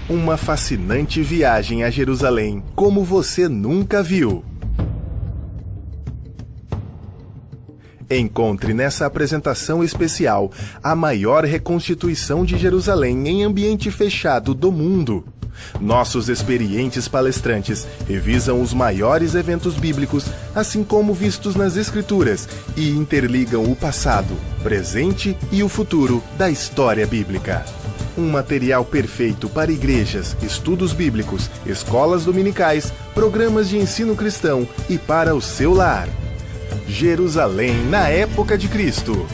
Uma fascinante viagem a Jerusalém, como você nunca viu. Encontre nessa apresentação especial a maior reconstituição de Jerusalém em ambiente fechado do mundo. Nossos experientes palestrantes revisam os maiores eventos bíblicos, assim como vistos nas Escrituras, e interligam o passado, presente e o futuro da história bíblica. Um material perfeito para igrejas, estudos bíblicos, escolas dominicais, programas de ensino cristão e para o seu lar. Jerusalém na época de Cristo.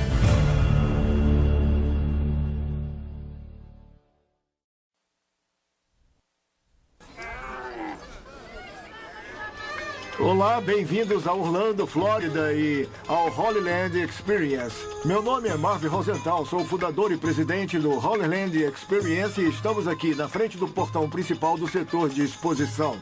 Olá, bem-vindos a Orlando, Flórida e ao Holy Land Experience. Meu nome é Marvin Rosenthal, sou fundador e presidente do Holy Land Experience e estamos aqui na frente do portão principal do setor de exposição.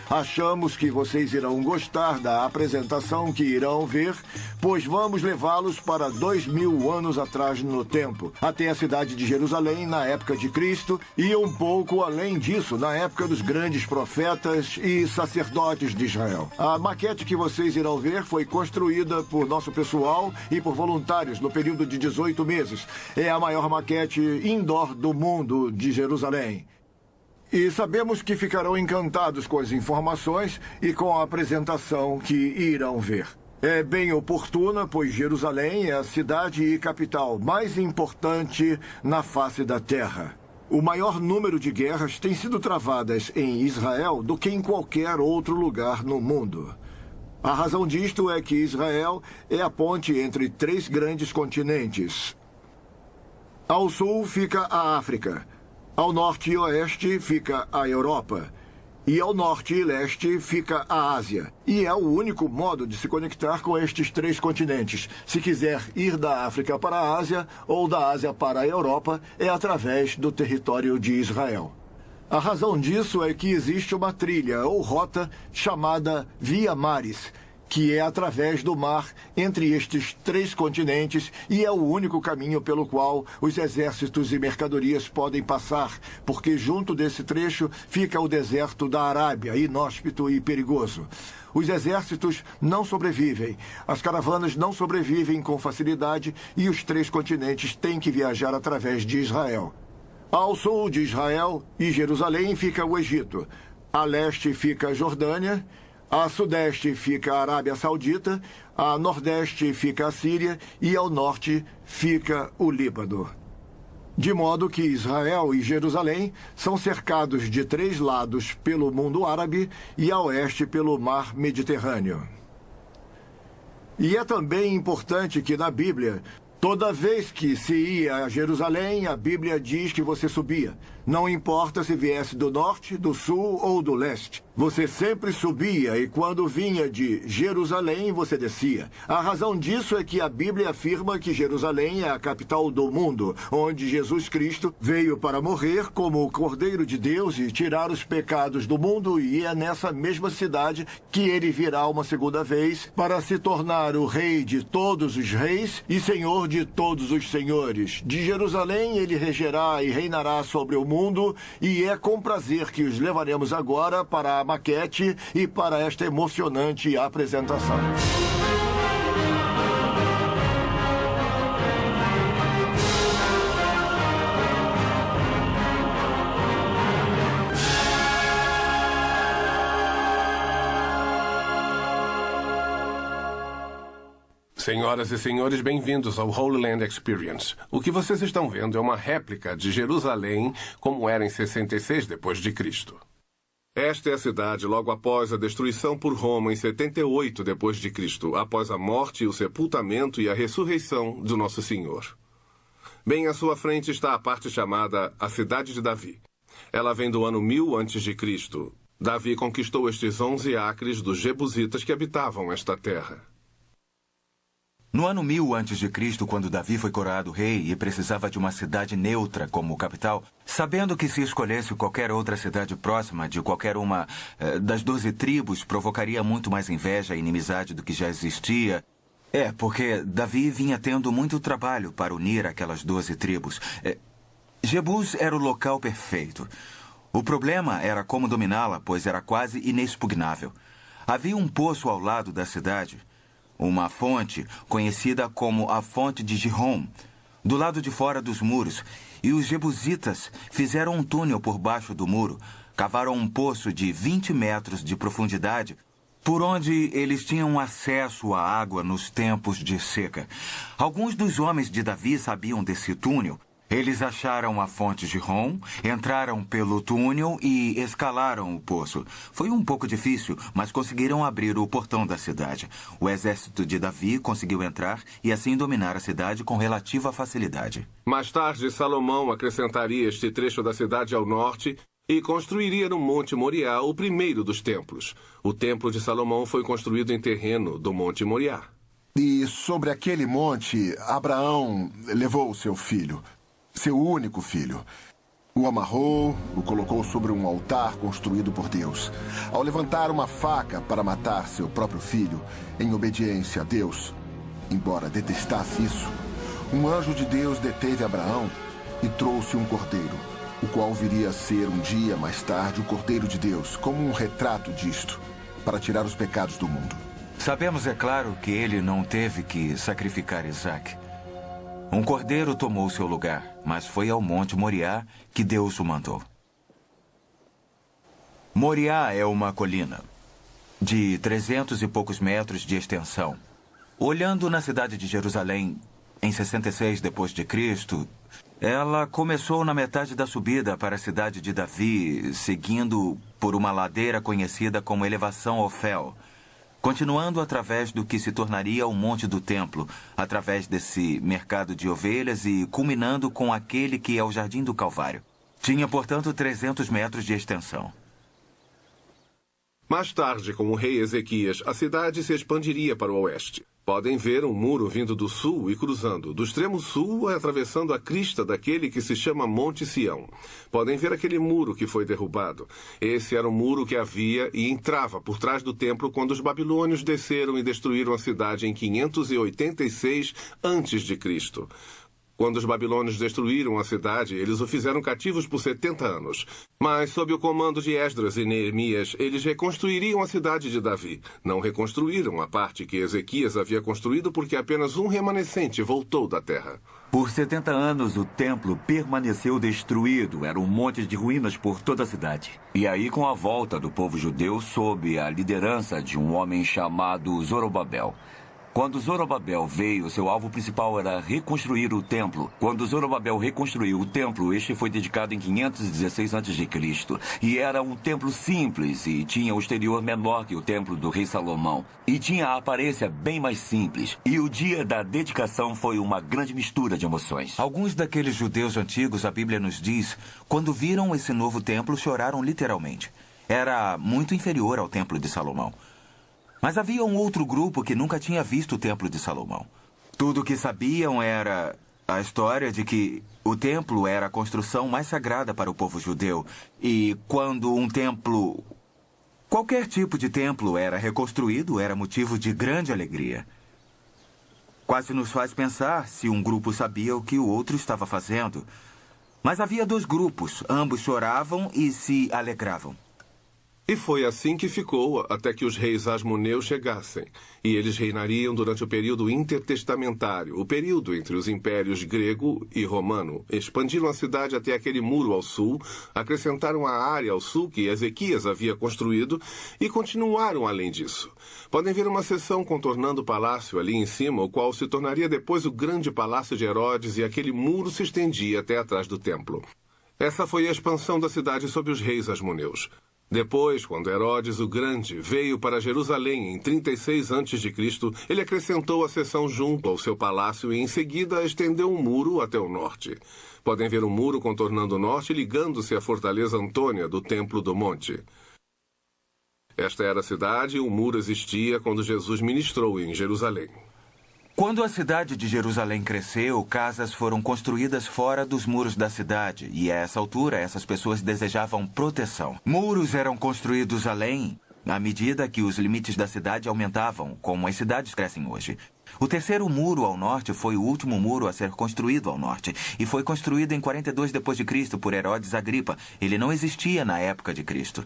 Achamos que vocês irão gostar da apresentação que irão ver, pois vamos levá-los para 2000 anos atrás no tempo, até a cidade de Jerusalém na época de Cristo e um pouco além disso, na época dos grandes profetas e sacerdotes de Israel. A maquete que vocês irão ver foi construída por nosso pessoal e por voluntários no período de 18 meses. É a maior maquete indoor do mundo de Jerusalém. E sabemos que ficarão encantados com as informações e com a apresentação que irão ver. É bem oportuna, pois Jerusalém é a cidade e capital mais importante na face da Terra. O maior número de guerras tem sido travadas em Israel do que em qualquer outro lugar no mundo. A razão disto é que Israel é a ponte entre 3 grandes continentes. Ao sul fica a África. Ao norte e oeste fica a Europa. E ao norte e leste fica a Ásia. E é o único modo de se conectar com estes 3 continentes. Se quiser ir da África para a Ásia ou da Ásia para a Europa, é através do território de Israel. A razão disso é que existe uma trilha ou rota chamada Via Maris, que é através do mar entre estes 3 continentes e é o único caminho pelo qual os exércitos e mercadorias podem passar, porque junto desse trecho fica o deserto da Arábia, inóspito e perigoso. Os exércitos não sobrevivem, as caravanas não sobrevivem com facilidade e os 3 continentes têm que viajar através de Israel. Ao sul de Israel e Jerusalém fica o Egito, a leste fica a Jordânia, a sudeste fica a Arábia Saudita, a nordeste fica a Síria e ao norte fica o Líbano. De modo que Israel e Jerusalém são cercados de 3 lados pelo mundo árabe e a oeste pelo mar Mediterrâneo. E é também importante que na Bíblia, toda vez que se ia a Jerusalém, a Bíblia diz que você subia. Não importa se viesse do norte, do sul ou do leste. Você sempre subia e quando vinha de Jerusalém, você descia. A razão disso é que a Bíblia afirma que Jerusalém é a capital do mundo, onde Jesus Cristo veio para morrer como o Cordeiro de Deus e tirar os pecados do mundo, e é nessa mesma cidade que ele virá uma segunda vez para se tornar o Rei de todos os reis e Senhor de todos os senhores. De Jerusalém ele regerá e reinará sobre o mundo, e é com prazer que os levaremos agora para a maquete e para esta emocionante apresentação. Senhoras e senhores, bem-vindos ao Holy Land Experience. O que vocês estão vendo é uma réplica de Jerusalém como era em 66 d.C. Esta é a cidade logo após a destruição por Roma em 78 d.C., após a morte, o sepultamento e a ressurreição do Nosso Senhor. Bem à sua frente está a parte chamada a Cidade de Davi. Ela vem do ano 1000 a.C. Davi conquistou estes 11 acres dos jebusitas que habitavam esta terra. No ano 1000 a.C., quando Davi foi coroado rei e precisava de uma cidade neutra como capital, sabendo que se escolhesse qualquer outra cidade próxima de qualquer uma das 12 tribos provocaria muito mais inveja e inimizade do que já existia, porque Davi vinha tendo muito trabalho para unir aquelas 12 tribos. Jebus era o local perfeito. O problema era como dominá-la, pois era quase inexpugnável. Havia um poço ao lado da cidade, uma fonte conhecida como a Fonte de Gihon, do lado de fora dos muros, e os jebusitas fizeram um túnel por baixo do muro, cavaram um poço de 20 metros de profundidade, por onde eles tinham acesso à água nos tempos de seca. Alguns dos homens de Davi sabiam desse túnel. Eles acharam a fonte Gihon, entraram pelo túnel e escalaram o poço. Foi um pouco difícil, mas conseguiram abrir o portão da cidade. O exército de Davi conseguiu entrar e assim dominar a cidade com relativa facilidade. Mais tarde, Salomão acrescentaria este trecho da cidade ao norte e construiria no Monte Moriá o primeiro dos templos. O templo de Salomão foi construído em terreno do Monte Moriá. E sobre aquele monte, Abraão levou o seu filho, seu único filho. O amarrou, o colocou sobre um altar construído por Deus. Ao levantar uma faca para matar seu próprio filho, em obediência a Deus, embora detestasse isso, um anjo de Deus deteve Abraão e trouxe um cordeiro, o qual viria a ser um dia mais tarde o Cordeiro de Deus, como um retrato disto, para tirar os pecados do mundo. Sabemos, é claro, que ele não teve que sacrificar Isaac. Um cordeiro tomou seu lugar, mas foi ao Monte Moriá que Deus o mandou. Moriá é uma colina de 300 e poucos metros de extensão. Olhando na cidade de Jerusalém, em 66 d.C., ela começou na metade da subida para a cidade de Davi, seguindo por uma ladeira conhecida como Elevação Ofel, continuando através do que se tornaria o Monte do Templo, através desse mercado de ovelhas e culminando com aquele que é o Jardim do Calvário. Tinha, portanto, 300 metros de extensão. Mais tarde, com o rei Ezequias, a cidade se expandiria para o oeste. Podem ver um muro vindo do sul e cruzando, do extremo sul atravessando a crista daquele que se chama Monte Sião. Podem ver aquele muro que foi derrubado. Esse era o muro que havia e entrava por trás do templo quando os babilônios desceram e destruíram a cidade em 586 a.C. Quando os babilônios destruíram a cidade, eles o fizeram cativos por 70 anos. Mas, sob o comando de Esdras e Neemias, eles reconstruiriam a cidade de Davi. Não reconstruíram a parte que Ezequias havia construído porque apenas um remanescente voltou da terra. Por 70 anos, o templo permaneceu destruído. Era um monte de ruínas por toda a cidade. E aí, com a volta do povo judeu, sob a liderança de um homem chamado Zorobabel. Quando Zorobabel veio, seu alvo principal era reconstruir o templo. Quando Zorobabel reconstruiu o templo, este foi dedicado em 516 a.C. E era um templo simples e tinha o exterior menor que o templo do rei Salomão. E tinha a aparência bem mais simples. E o dia da dedicação foi uma grande mistura de emoções. Alguns daqueles judeus antigos, a Bíblia nos diz, quando viram esse novo templo, choraram literalmente. Era muito inferior ao templo de Salomão. Mas havia um outro grupo que nunca tinha visto o Templo de Salomão. Tudo o que sabiam era a história de que o templo era a construção mais sagrada para o povo judeu. E quando um templo, qualquer tipo de templo, era reconstruído, era motivo de grande alegria. Quase nos faz pensar se um grupo sabia o que o outro estava fazendo. Mas havia dois grupos, ambos choravam e se alegravam. E foi assim que ficou até que os reis asmoneus chegassem. E eles reinariam durante o período intertestamentário, o período entre os impérios grego e romano. Expandiram a cidade até aquele muro ao sul, acrescentaram a área ao sul que Ezequias havia construído e continuaram além disso. Podem ver uma seção contornando o palácio ali em cima, o qual se tornaria depois o grande palácio de Herodes, e aquele muro se estendia até atrás do templo. Essa foi a expansão da cidade sob os reis asmoneus. Depois, quando Herodes o Grande veio para Jerusalém em 36 a.C., ele acrescentou a seção junto ao seu palácio e, em seguida, estendeu um muro até o norte. Podem ver um muro contornando o norte ligando-se à fortaleza Antônia do Templo do Monte. Esta era a cidade e o muro existia quando Jesus ministrou em Jerusalém. Quando a cidade de Jerusalém cresceu, casas foram construídas fora dos muros da cidade. E a essa altura, essas pessoas desejavam proteção. Muros eram construídos além, à medida que os limites da cidade aumentavam, como as cidades crescem hoje. O terceiro muro ao norte foi o último muro a ser construído ao norte e foi construído em 42 d.C. por Herodes Agripa. Ele não existia na época de Cristo.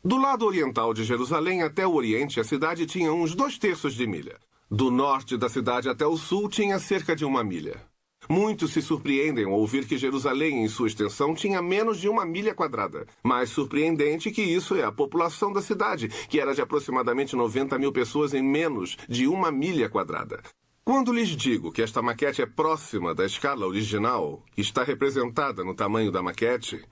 Do lado oriental de Jerusalém até o oriente, a cidade tinha uns 2/3 de milha. Do norte da cidade até o sul tinha cerca de 1 milha. Muitos se surpreendem ao ouvir que Jerusalém, em sua extensão, tinha menos de 1 milha quadrada. Mais surpreendente que isso é a população da cidade, que era de aproximadamente 90 mil pessoas em menos de 1 milha quadrada. Quando lhes digo que esta maquete é próxima da escala original, que está representada no tamanho da maquete,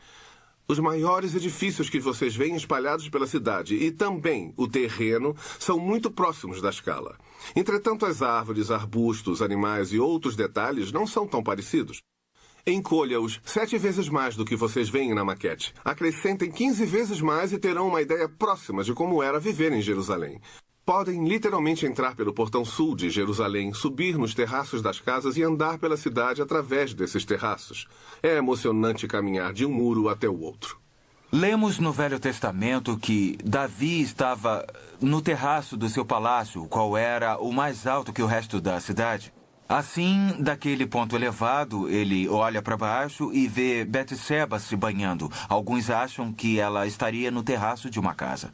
os maiores edifícios que vocês veem espalhados pela cidade e também o terreno são muito próximos da escala. Entretanto, as árvores, arbustos, animais e outros detalhes não são tão parecidos. Encolha-os 7 vezes mais do que vocês veem na maquete. Acrescentem 15 vezes mais e terão uma ideia próxima de como era viver em Jerusalém. Podem literalmente entrar pelo portão sul de Jerusalém, subir nos terraços das casas e andar pela cidade através desses terraços. É emocionante caminhar de um muro até o outro. Lemos no Velho Testamento que Davi estava no terraço do seu palácio, o qual era o mais alto que o resto da cidade. Assim, daquele ponto elevado, ele olha para baixo e vê Betseba se banhando. Alguns acham que ela estaria no terraço de uma casa.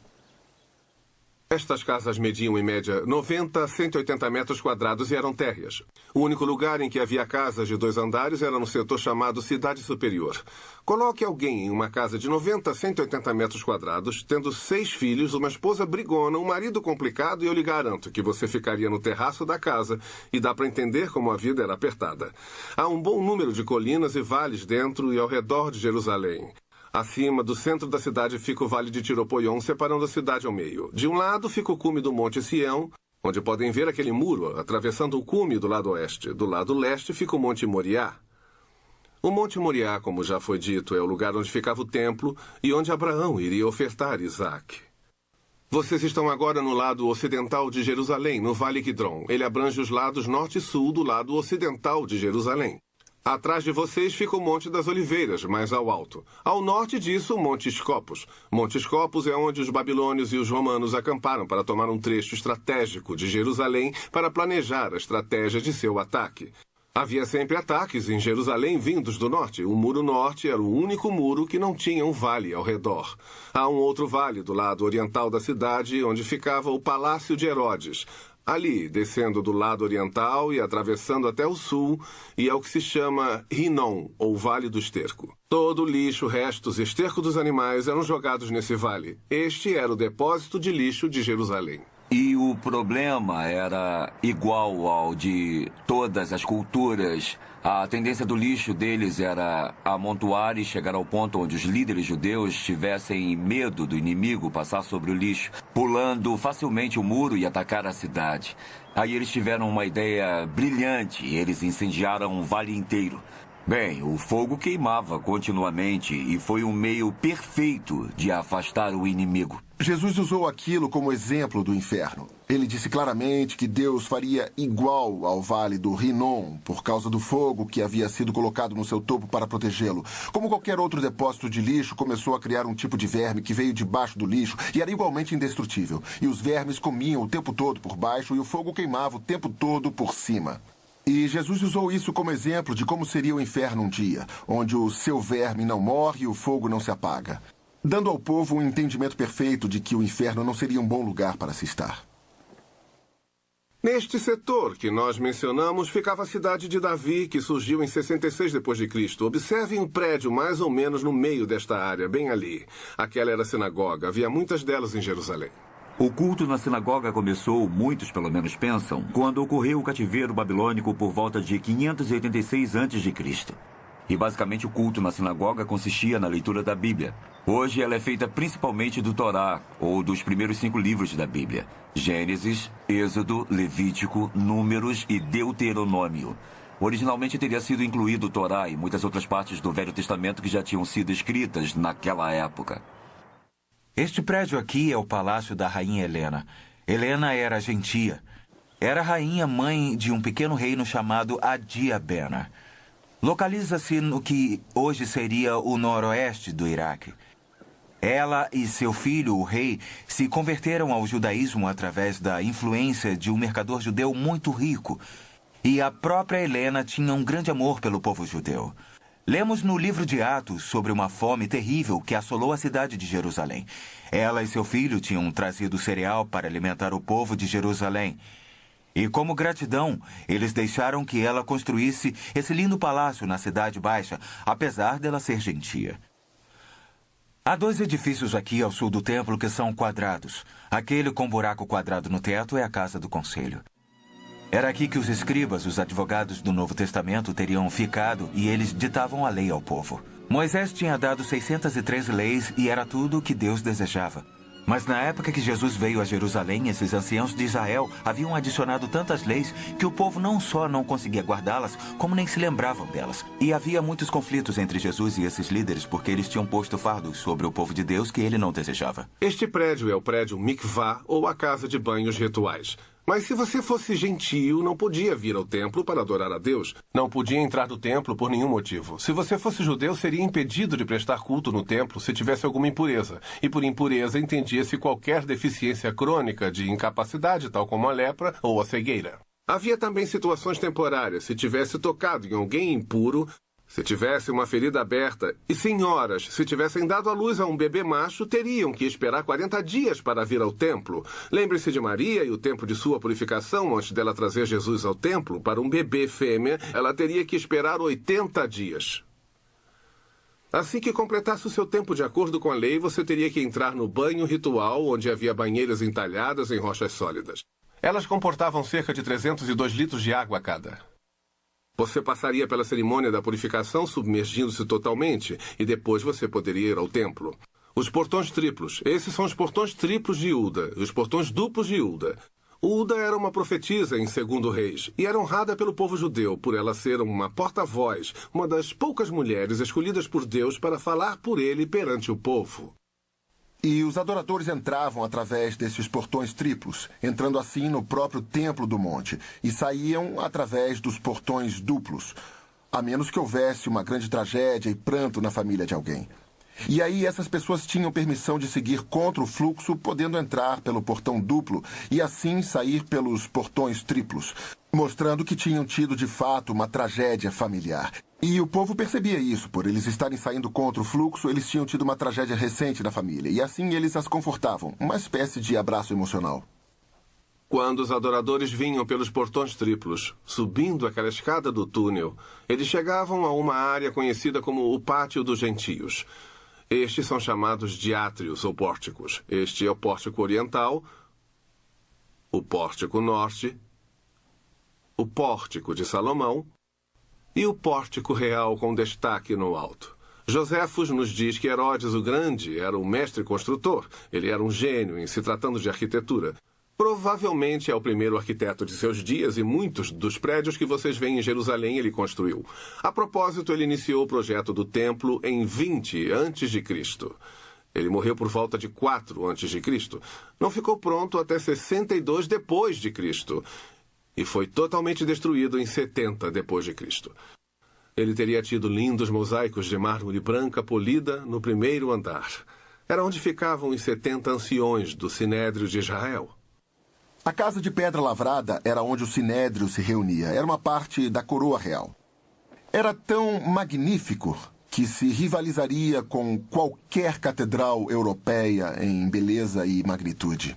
Estas casas mediam, em média, 90 a 180 metros quadrados e eram térreas. O único lugar em que havia casas de 2 andares era no setor chamado Cidade Superior. Coloque alguém em uma casa de 90 a 180 metros quadrados, tendo 6 filhos, uma esposa brigona, um marido complicado, e eu lhe garanto que você ficaria no terraço da casa e dá para entender como a vida era apertada. Há um bom número de colinas e vales dentro e ao redor de Jerusalém. Acima do centro da cidade fica o Vale de Tiropoion, separando a cidade ao meio. De um lado fica o cume do Monte Sião, onde podem ver aquele muro atravessando o cume do lado oeste. Do lado leste fica o Monte Moriá. O Monte Moriá, como já foi dito, é o lugar onde ficava o templo e onde Abraão iria ofertar Isaac. Vocês estão agora no lado ocidental de Jerusalém, no Vale Quidron. Ele abrange os lados norte e sul do lado ocidental de Jerusalém. Atrás de vocês fica o Monte das Oliveiras, mais ao alto. Ao norte disso, o Monte Escopos. Monte Escopos é onde os babilônios e os romanos acamparam para tomar um trecho estratégico de Jerusalém para planejar a estratégia de seu ataque. Havia sempre ataques em Jerusalém vindos do norte. O Muro Norte era o único muro que não tinha um vale ao redor. Há um outro vale do lado oriental da cidade, onde ficava o Palácio de Herodes. Ali, descendo do lado oriental e atravessando até o sul, e é o que se chama Rinom, ou Vale do Esterco. Todo o lixo, restos e esterco dos animais eram jogados nesse vale. Este era o depósito de lixo de Jerusalém. E o problema era igual ao de todas as culturas. A tendência do lixo deles era amontoar e chegar ao ponto onde os líderes judeus tivessem medo do inimigo passar sobre o lixo, pulando facilmente o muro e atacar a cidade. Aí eles tiveram uma ideia brilhante. Eles incendiaram o vale inteiro. Bem, o fogo queimava continuamente e foi um meio perfeito de afastar o inimigo. Jesus usou aquilo como exemplo do inferno. Ele disse claramente que Deus faria igual ao vale do Rinom por causa do fogo que havia sido colocado no seu topo para protegê-lo. Como qualquer outro depósito de lixo, começou a criar um tipo de verme que veio debaixo do lixo e era igualmente indestrutível. E os vermes comiam o tempo todo por baixo e o fogo queimava o tempo todo por cima. E Jesus usou isso como exemplo de como seria o inferno um dia, onde o seu verme não morre e o fogo não se apaga, dando ao povo um entendimento perfeito de que o inferno não seria um bom lugar para se estar. Neste setor que nós mencionamos ficava a cidade de Davi, que surgiu em 66 d.C. Observem um prédio mais ou menos no meio desta área, bem ali. Aquela era a sinagoga, havia muitas delas em Jerusalém. O culto na sinagoga começou, muitos pelo menos pensam, quando ocorreu o cativeiro babilônico por volta de 586 a.C. E basicamente o culto na sinagoga consistia na leitura da Bíblia. Hoje ela é feita principalmente do Torá, ou dos primeiros 5 livros da Bíblia: Gênesis, Êxodo, Levítico, Números e Deuteronômio. Originalmente teria sido incluído o Torá e muitas outras partes do Velho Testamento que já tinham sido escritas naquela época. Este prédio aqui é o palácio da rainha Helena. Helena era gentia. Era rainha mãe de um pequeno reino chamado Adiabena. Localiza-se no que hoje seria o noroeste do Iraque. Ela e seu filho, o rei, se converteram ao judaísmo através da influência de um mercador judeu muito rico. E a própria Helena tinha um grande amor pelo povo judeu. Lemos no livro de Atos sobre uma fome terrível que assolou a cidade de Jerusalém. Ela e seu filho tinham trazido cereal para alimentar o povo de Jerusalém. E como gratidão, eles deixaram que ela construísse esse lindo palácio na Cidade Baixa, apesar dela ser gentia. Há 2 edifícios aqui ao sul do templo que são quadrados. Aquele com buraco quadrado no teto é a Casa do Conselho. Era aqui que os escribas, os advogados do Novo Testamento, teriam ficado e eles ditavam a lei ao povo. Moisés tinha dado 613 leis e era tudo o que Deus desejava. Mas na época que Jesus veio a Jerusalém, esses anciãos de Israel haviam adicionado tantas leis que o povo não só não conseguia guardá-las, como nem se lembravam delas. E havia muitos conflitos entre Jesus e esses líderes porque eles tinham posto fardos sobre o povo de Deus que ele não desejava. Este prédio é o prédio Mikvah, ou a casa de banhos rituais. Mas se você fosse gentio, não podia vir ao templo para adorar a Deus. Não podia entrar no templo por nenhum motivo. Se você fosse judeu, seria impedido de prestar culto no templo se tivesse alguma impureza. E por impureza entendia-se qualquer deficiência crônica de incapacidade, tal como a lepra ou a cegueira. Havia também situações temporárias. Se tivesse tocado em alguém impuro, se tivesse uma ferida aberta, e senhoras, se tivessem dado à luz a um bebê macho, teriam que esperar 40 dias para vir ao templo. Lembre-se de Maria e o tempo de sua purificação antes dela trazer Jesus ao templo. Para um bebê fêmea, ela teria que esperar 80 dias. Assim que completasse o seu tempo de acordo com a lei, você teria que entrar no banho ritual, onde havia banheiras entalhadas em rochas sólidas. Elas comportavam cerca de 302 litros de água cada. Você passaria pela cerimônia da purificação submergindo-se totalmente e depois você poderia ir ao templo. Os portões triplos. Esses são os portões triplos de Hilda, os portões duplos de Hilda. Hilda era uma profetisa em 2 Reis e era honrada pelo povo judeu por ela ser uma porta-voz, uma das poucas mulheres escolhidas por Deus para falar por ele perante o povo. E os adoradores entravam através desses portões triplos, entrando assim no próprio templo do monte, e saíam através dos portões duplos, a menos que houvesse uma grande tragédia e pranto na família de alguém. E aí essas pessoas tinham permissão de seguir contra o fluxo, podendo entrar pelo portão duplo e assim sair pelos portões triplos, mostrando que tinham tido de fato uma tragédia familiar. E o povo percebia isso, por eles estarem saindo contra o fluxo, eles tinham tido uma tragédia recente na família, e assim eles as confortavam, uma espécie de abraço emocional. Quando os adoradores vinham pelos portões triplos, subindo aquela escada do túnel, eles chegavam a uma área conhecida como o Pátio dos Gentios. Estes são chamados de átrios ou pórticos. Este é o pórtico oriental, o pórtico norte, o pórtico de Salomão e o pórtico real com destaque no alto. Joséfos nos diz que Herodes o Grande era o mestre construtor. Ele era um gênio em se tratando de arquitetura. Provavelmente é o primeiro arquiteto de seus dias e muitos dos prédios que vocês veem em Jerusalém ele construiu. A propósito, ele iniciou o projeto do templo em 20 a.C. Ele morreu por volta de 4 a.C. Não ficou pronto até 62 depois de Cristo. E foi totalmente destruído em 70 depois de Cristo. Ele teria tido lindos mosaicos de mármore branca polida no primeiro andar. Era onde ficavam os 70 anciões do Sinédrio de Israel. A casa de pedra lavrada era onde o Sinédrio se reunia. Era uma parte da coroa real. Era tão magnífico que se rivalizaria com qualquer catedral europeia em beleza e magnitude.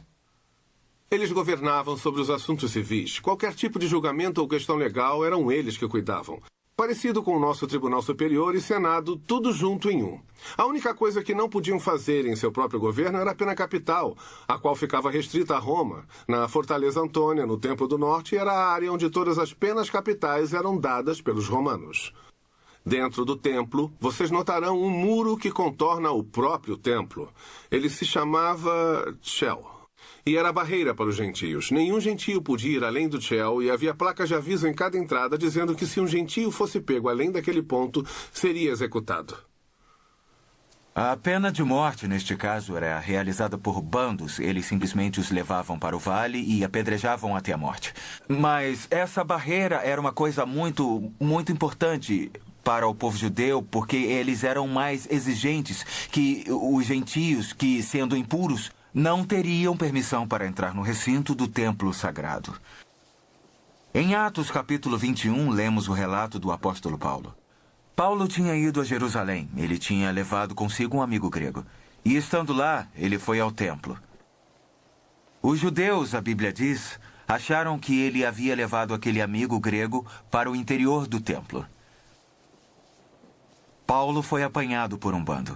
Eles governavam sobre os assuntos civis. Qualquer tipo de julgamento ou questão legal eram eles que cuidavam. Parecido com o nosso Tribunal Superior e Senado, tudo junto em um. A única coisa que não podiam fazer em seu próprio governo era a pena capital, a qual ficava restrita a Roma. Na Fortaleza Antônia, no Templo do Norte, era a área onde todas as penas capitais eram dadas pelos romanos. Dentro do templo, vocês notarão um muro que contorna o próprio templo. Ele se chamava Shell. E era a barreira para os gentios. Nenhum gentio podia ir além do Shell e havia placas de aviso em cada entrada dizendo que se um gentio fosse pego além daquele ponto, seria executado. A pena de morte, neste caso, era realizada por bandos. Eles simplesmente os levavam para o vale e apedrejavam até a morte. Mas essa barreira era uma coisa muito importante para o povo judeu porque eles eram mais exigentes que os gentios, que, sendo impuros, não teriam permissão para entrar no recinto do templo sagrado. Em Atos capítulo 21, lemos o relato do apóstolo Paulo. Paulo tinha ido a Jerusalém. Ele tinha levado consigo um amigo grego. E estando lá, ele foi ao templo. Os judeus, a Bíblia diz, acharam que ele havia levado aquele amigo grego para o interior do templo. Paulo foi apanhado por um bando.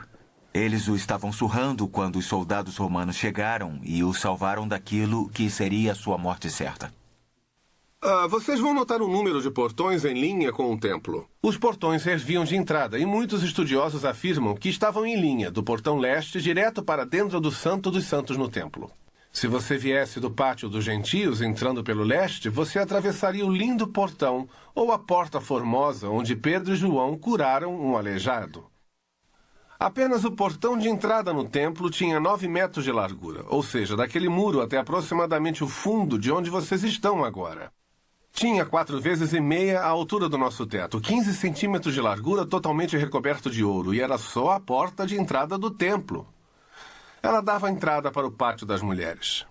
Eles o estavam surrando quando os soldados romanos chegaram e o salvaram daquilo que seria a sua morte certa. Vocês vão notar um número de portões em linha com o templo. Os portões serviam de entrada e muitos estudiosos afirmam que estavam em linha do portão leste direto para dentro do Santo dos Santos no templo. Se você viesse do pátio dos gentios entrando pelo leste, você atravessaria o lindo portão ou a porta formosa onde Pedro e João curaram um aleijado. Apenas o portão de entrada no templo tinha 9 metros de largura, ou seja, daquele muro até aproximadamente o fundo de onde vocês estão agora. Tinha 4,5 vezes a altura do nosso teto, 15 centímetros de largura, totalmente recoberto de ouro, e era só a porta de entrada do templo. Ela dava entrada para o pátio das mulheres.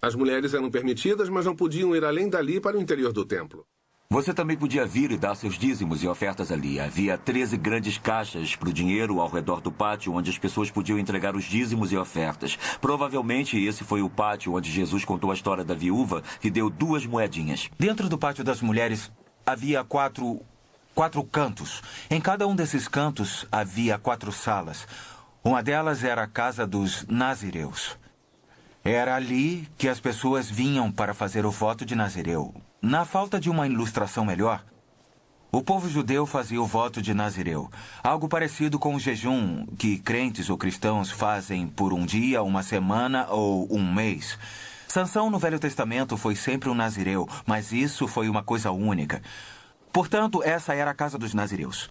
As mulheres eram permitidas, mas não podiam ir além dali para o interior do templo. Você também podia vir e dar seus dízimos e ofertas ali. Havia 13 grandes caixas para o dinheiro ao redor do pátio, onde as pessoas podiam entregar os dízimos e ofertas. Provavelmente esse foi o pátio onde Jesus contou a história da viúva que deu 2 moedinhas. Dentro do pátio das mulheres havia quatro cantos. Em cada um desses cantos havia 4 salas. Uma delas era a casa dos nazireus. Era ali que as pessoas vinham para fazer o voto de nazireu. Na falta de uma ilustração melhor, o povo judeu fazia o voto de nazireu, algo parecido com o jejum que crentes ou cristãos fazem por um dia, uma semana ou um mês. Sansão no Velho Testamento foi sempre um nazireu, mas isso foi uma coisa única. Portanto, essa era a casa dos nazireus.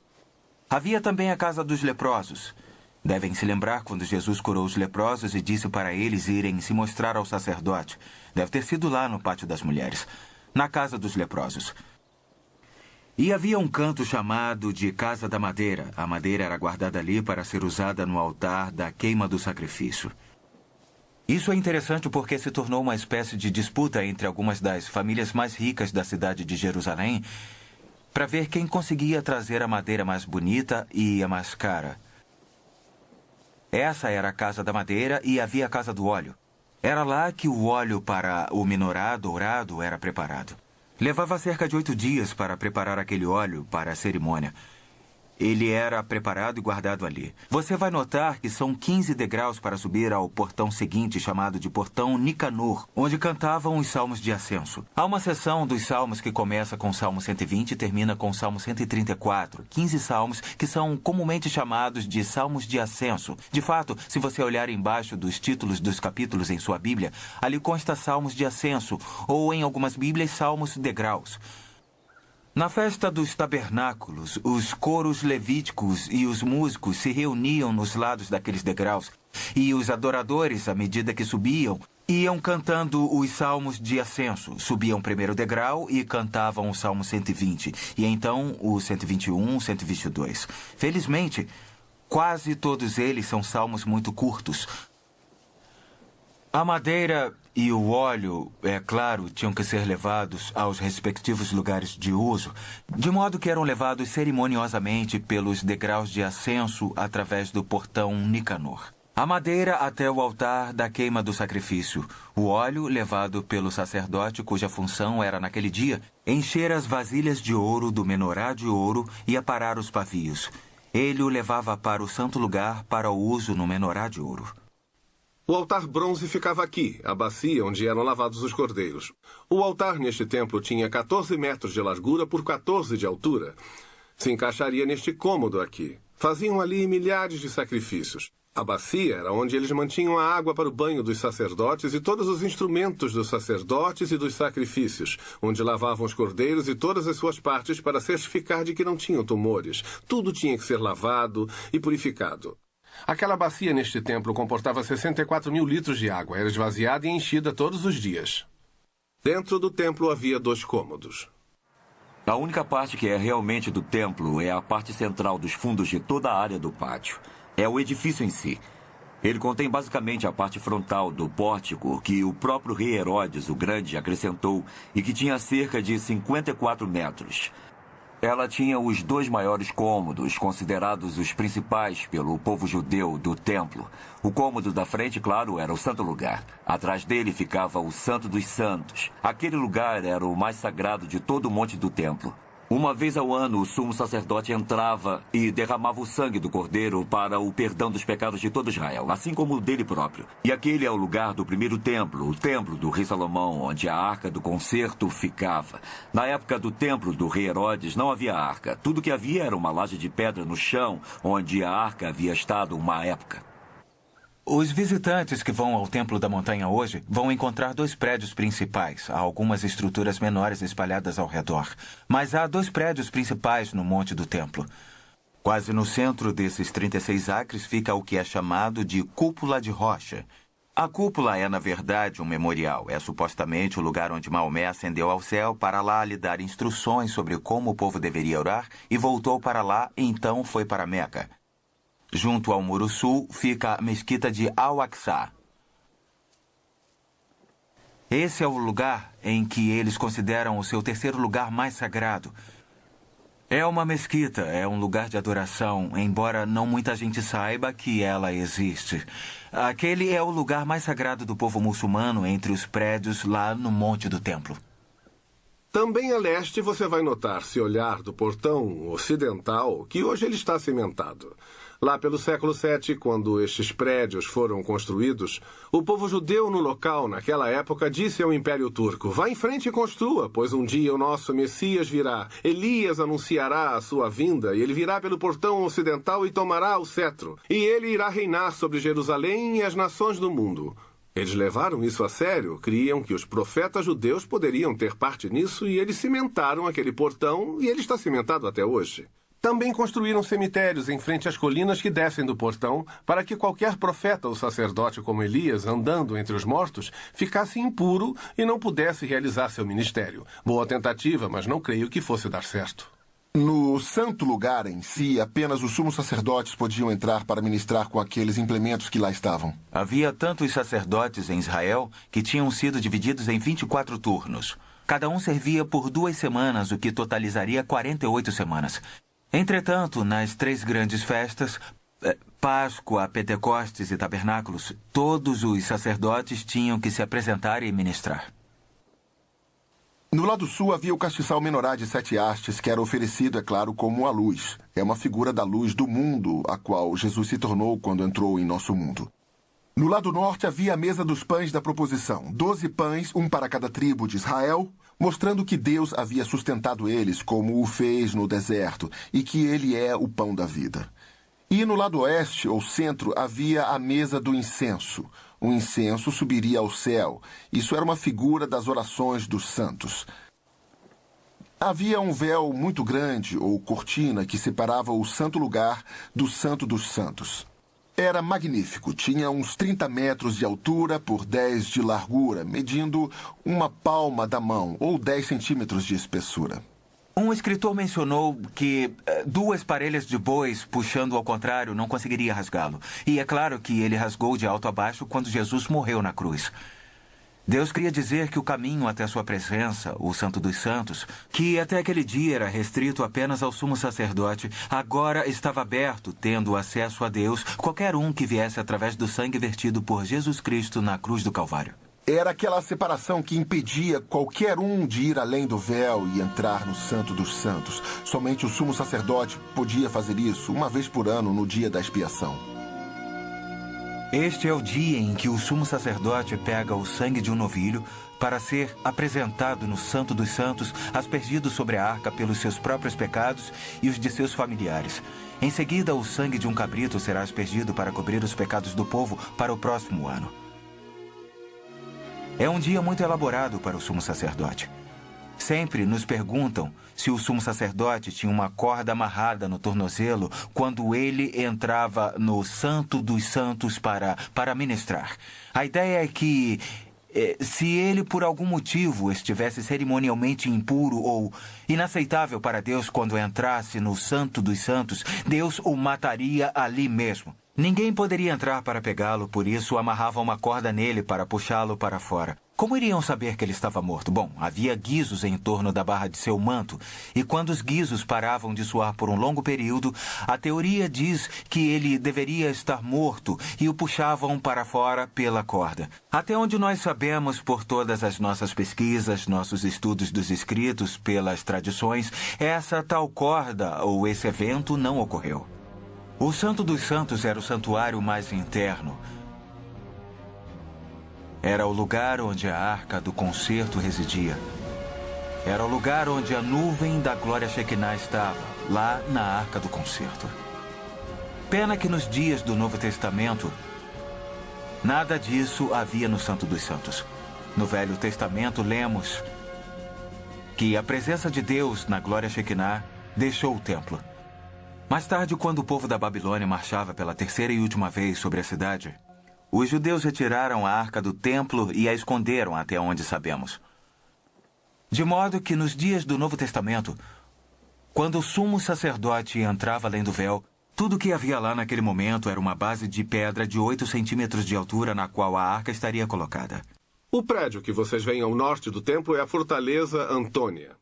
Havia também a casa dos leprosos. Devem se lembrar quando Jesus curou os leprosos e disse para eles irem se mostrar ao sacerdote. Deve ter sido lá no pátio das mulheres, na casa dos leprosos. E havia um canto chamado de Casa da Madeira. A madeira era guardada ali para ser usada no altar da queima do sacrifício. Isso é interessante porque se tornou uma espécie de disputa entre algumas das famílias mais ricas da cidade de Jerusalém para ver quem conseguia trazer a madeira mais bonita e a mais cara. Essa era a Casa da Madeira e havia a Casa do Óleo. Era lá que o óleo para o menorá dourado era preparado. Levava cerca de 8 dias para preparar aquele óleo para a cerimônia. Ele era preparado e guardado ali. Você vai notar que são 15 degraus para subir ao portão seguinte, chamado de Portão Nicanor, onde cantavam os salmos de ascenso. Há uma seção dos salmos que começa com o Salmo 120 e termina com o Salmo 134. 15 salmos que são comumente chamados de salmos de ascenso. De fato, se você olhar embaixo dos títulos dos capítulos em sua Bíblia, ali consta salmos de ascenso, ou em algumas Bíblias, salmos degraus. Na festa dos tabernáculos, os coros levíticos e os músicos se reuniam nos lados daqueles degraus, e os adoradores, à medida que subiam, iam cantando os salmos de ascenso. Subiam o primeiro degrau e cantavam o Salmo 120, e então o 121, 122. Felizmente, quase todos eles são salmos muito curtos. A madeira e o óleo, é claro, tinham que ser levados aos respectivos lugares de uso, de modo que eram levados cerimoniosamente pelos degraus de ascenso através do portão Nicanor. A madeira até o altar da queima do sacrifício. O óleo levado pelo sacerdote, cuja função era, naquele dia, encher as vasilhas de ouro do menorá de ouro e aparar os pavios. Ele o levava para o santo lugar para o uso no menorá de ouro. O altar bronze ficava aqui, a bacia onde eram lavados os cordeiros. O altar neste templo tinha 14 metros de largura por 14 de altura. Se encaixaria neste cômodo aqui. Faziam ali milhares de sacrifícios. A bacia era onde eles mantinham a água para o banho dos sacerdotes e todos os instrumentos dos sacerdotes e dos sacrifícios, onde lavavam os cordeiros e todas as suas partes para certificar de que não tinham tumores. Tudo tinha que ser lavado e purificado. Aquela bacia neste templo comportava 64 mil litros de água. Era esvaziada e enchida todos os dias. Dentro do templo havia 2 cômodos. A única parte que é realmente do templo é a parte central dos fundos de toda a área do pátio. É o edifício em si. Ele contém basicamente a parte frontal do pórtico que o próprio rei Herodes o Grande acrescentou e que tinha cerca de 54 metros. Ela tinha os 2 maiores cômodos, considerados os principais pelo povo judeu do templo. O cômodo da frente, claro, era o Santo Lugar. Atrás dele ficava o Santo dos Santos. Aquele lugar era o mais sagrado de todo o monte do templo. Uma vez ao ano, o sumo sacerdote entrava e derramava o sangue do cordeiro para o perdão dos pecados de todo Israel, assim como o dele próprio. E aquele é o lugar do primeiro templo, o templo do rei Salomão, onde a arca do concerto ficava. Na época do templo do rei Herodes, não havia arca. Tudo que havia era uma laje de pedra no chão, onde a arca havia estado uma época. Os visitantes que vão ao Templo da Montanha hoje vão encontrar 2 prédios principais. Há algumas estruturas menores espalhadas ao redor. Mas há 2 prédios principais no Monte do Templo. Quase no centro desses 36 acres fica o que é chamado de Cúpula de Rocha. A cúpula é, na verdade, um memorial. É supostamente o lugar onde Maomé ascendeu ao céu para lá lhe dar instruções sobre como o povo deveria orar e voltou para lá e então foi para Meca. Junto ao Muro Sul fica a mesquita de Al-Aqsa. Esse é o lugar em que eles consideram o seu terceiro lugar mais sagrado. É uma mesquita, é um lugar de adoração, embora não muita gente saiba que ela existe. Aquele é o lugar mais sagrado do povo muçulmano entre os prédios lá no Monte do Templo. Também a leste você vai notar, se olhar do portão ocidental, que hoje ele está cimentado. Lá pelo século VII, quando estes prédios foram construídos, o povo judeu no local, naquela época, disse ao Império Turco: vá em frente e construa, pois um dia o nosso Messias virá. Elias anunciará a sua vinda, e ele virá pelo portão ocidental e tomará o cetro. E ele irá reinar sobre Jerusalém e as nações do mundo. Eles levaram isso a sério, criam que os profetas judeus poderiam ter parte nisso, e eles cimentaram aquele portão, e ele está cimentado até hoje. Também construíram cemitérios em frente às colinas que descem do portão, para que qualquer profeta ou sacerdote como Elias, andando entre os mortos, ficasse impuro e não pudesse realizar seu ministério. Boa tentativa, mas não creio que fosse dar certo. No santo lugar em si, apenas os sumos sacerdotes podiam entrar para ministrar com aqueles implementos que lá estavam. Havia tantos sacerdotes em Israel que tinham sido divididos em 24 turnos. Cada um servia por 2 semanas, o que totalizaria 48 semanas. Entretanto, nas 3 grandes festas, Páscoa, Pentecostes e Tabernáculos, todos os sacerdotes tinham que se apresentar e ministrar. No lado sul havia o castiçal menorá de 7 hastes, que era oferecido, é claro, como a luz. É uma figura da luz do mundo, a qual Jesus se tornou quando entrou em nosso mundo. No lado norte havia a mesa dos pães da proposição, 12 pães, um para cada tribo de Israel, mostrando que Deus havia sustentado eles como o fez no deserto e que ele é o pão da vida. E no lado oeste, ou centro, havia a mesa do incenso. O incenso subiria ao céu. Isso era uma figura das orações dos santos. Havia um véu muito grande, ou cortina, que separava o santo lugar do santo dos santos. Era magnífico. Tinha uns 30 metros de altura por 10 de largura, medindo uma palma da mão, ou 10 centímetros de espessura. Um escritor mencionou que 2 parelhas de bois puxando ao contrário não conseguiria rasgá-lo. E é claro que ele rasgou de alto a baixo quando Jesus morreu na cruz. Deus queria dizer que o caminho até a sua presença, o Santo dos Santos, que até aquele dia era restrito apenas ao sumo sacerdote, agora estava aberto, tendo acesso a Deus, qualquer um que viesse através do sangue vertido por Jesus Cristo na cruz do Calvário. Era aquela separação que impedia qualquer um de ir além do véu e entrar no Santo dos Santos. Somente o sumo sacerdote podia fazer isso uma vez por ano, no dia da expiação. Este é o dia em que o sumo sacerdote pega o sangue de um novilho para ser apresentado no Santo dos Santos, aspergido sobre a arca pelos seus próprios pecados e os de seus familiares. Em seguida, o sangue de um cabrito será aspergido para cobrir os pecados do povo para o próximo ano. É um dia muito elaborado para o sumo sacerdote. Sempre nos perguntam se o sumo sacerdote tinha uma corda amarrada no tornozelo quando ele entrava no Santo dos Santos para ministrar. A ideia é que se ele por algum motivo estivesse cerimonialmente impuro ou inaceitável para Deus quando entrasse no Santo dos Santos, Deus o mataria ali mesmo. Ninguém poderia entrar para pegá-lo, por isso amarravam uma corda nele para puxá-lo para fora. Como iriam saber que ele estava morto? Bom, havia guizos em torno da barra de seu manto, e quando os guizos paravam de suar por um longo período, a teoria diz que ele deveria estar morto e o puxavam para fora pela corda. Até onde nós sabemos por todas as nossas pesquisas, nossos estudos dos escritos, pelas tradições, essa tal corda ou esse evento não ocorreu. O Santo dos Santos era o santuário mais interno. Era o lugar onde a Arca do Concerto residia. Era o lugar onde a nuvem da glória Shekinah estava, lá na Arca do Concerto. Pena que nos dias do Novo Testamento, nada disso havia no Santo dos Santos. No Velho Testamento, lemos que a presença de Deus na glória Shekinah deixou o templo. Mais tarde, quando o povo da Babilônia marchava pela terceira e última vez sobre a cidade, os judeus retiraram a arca do templo e a esconderam até onde sabemos. De modo que nos dias do Novo Testamento, quando o sumo sacerdote entrava além do véu, tudo o que havia lá naquele momento era uma base de pedra de 8 centímetros de altura na qual a arca estaria colocada. O prédio que vocês veem ao norte do templo é a Fortaleza Antônia.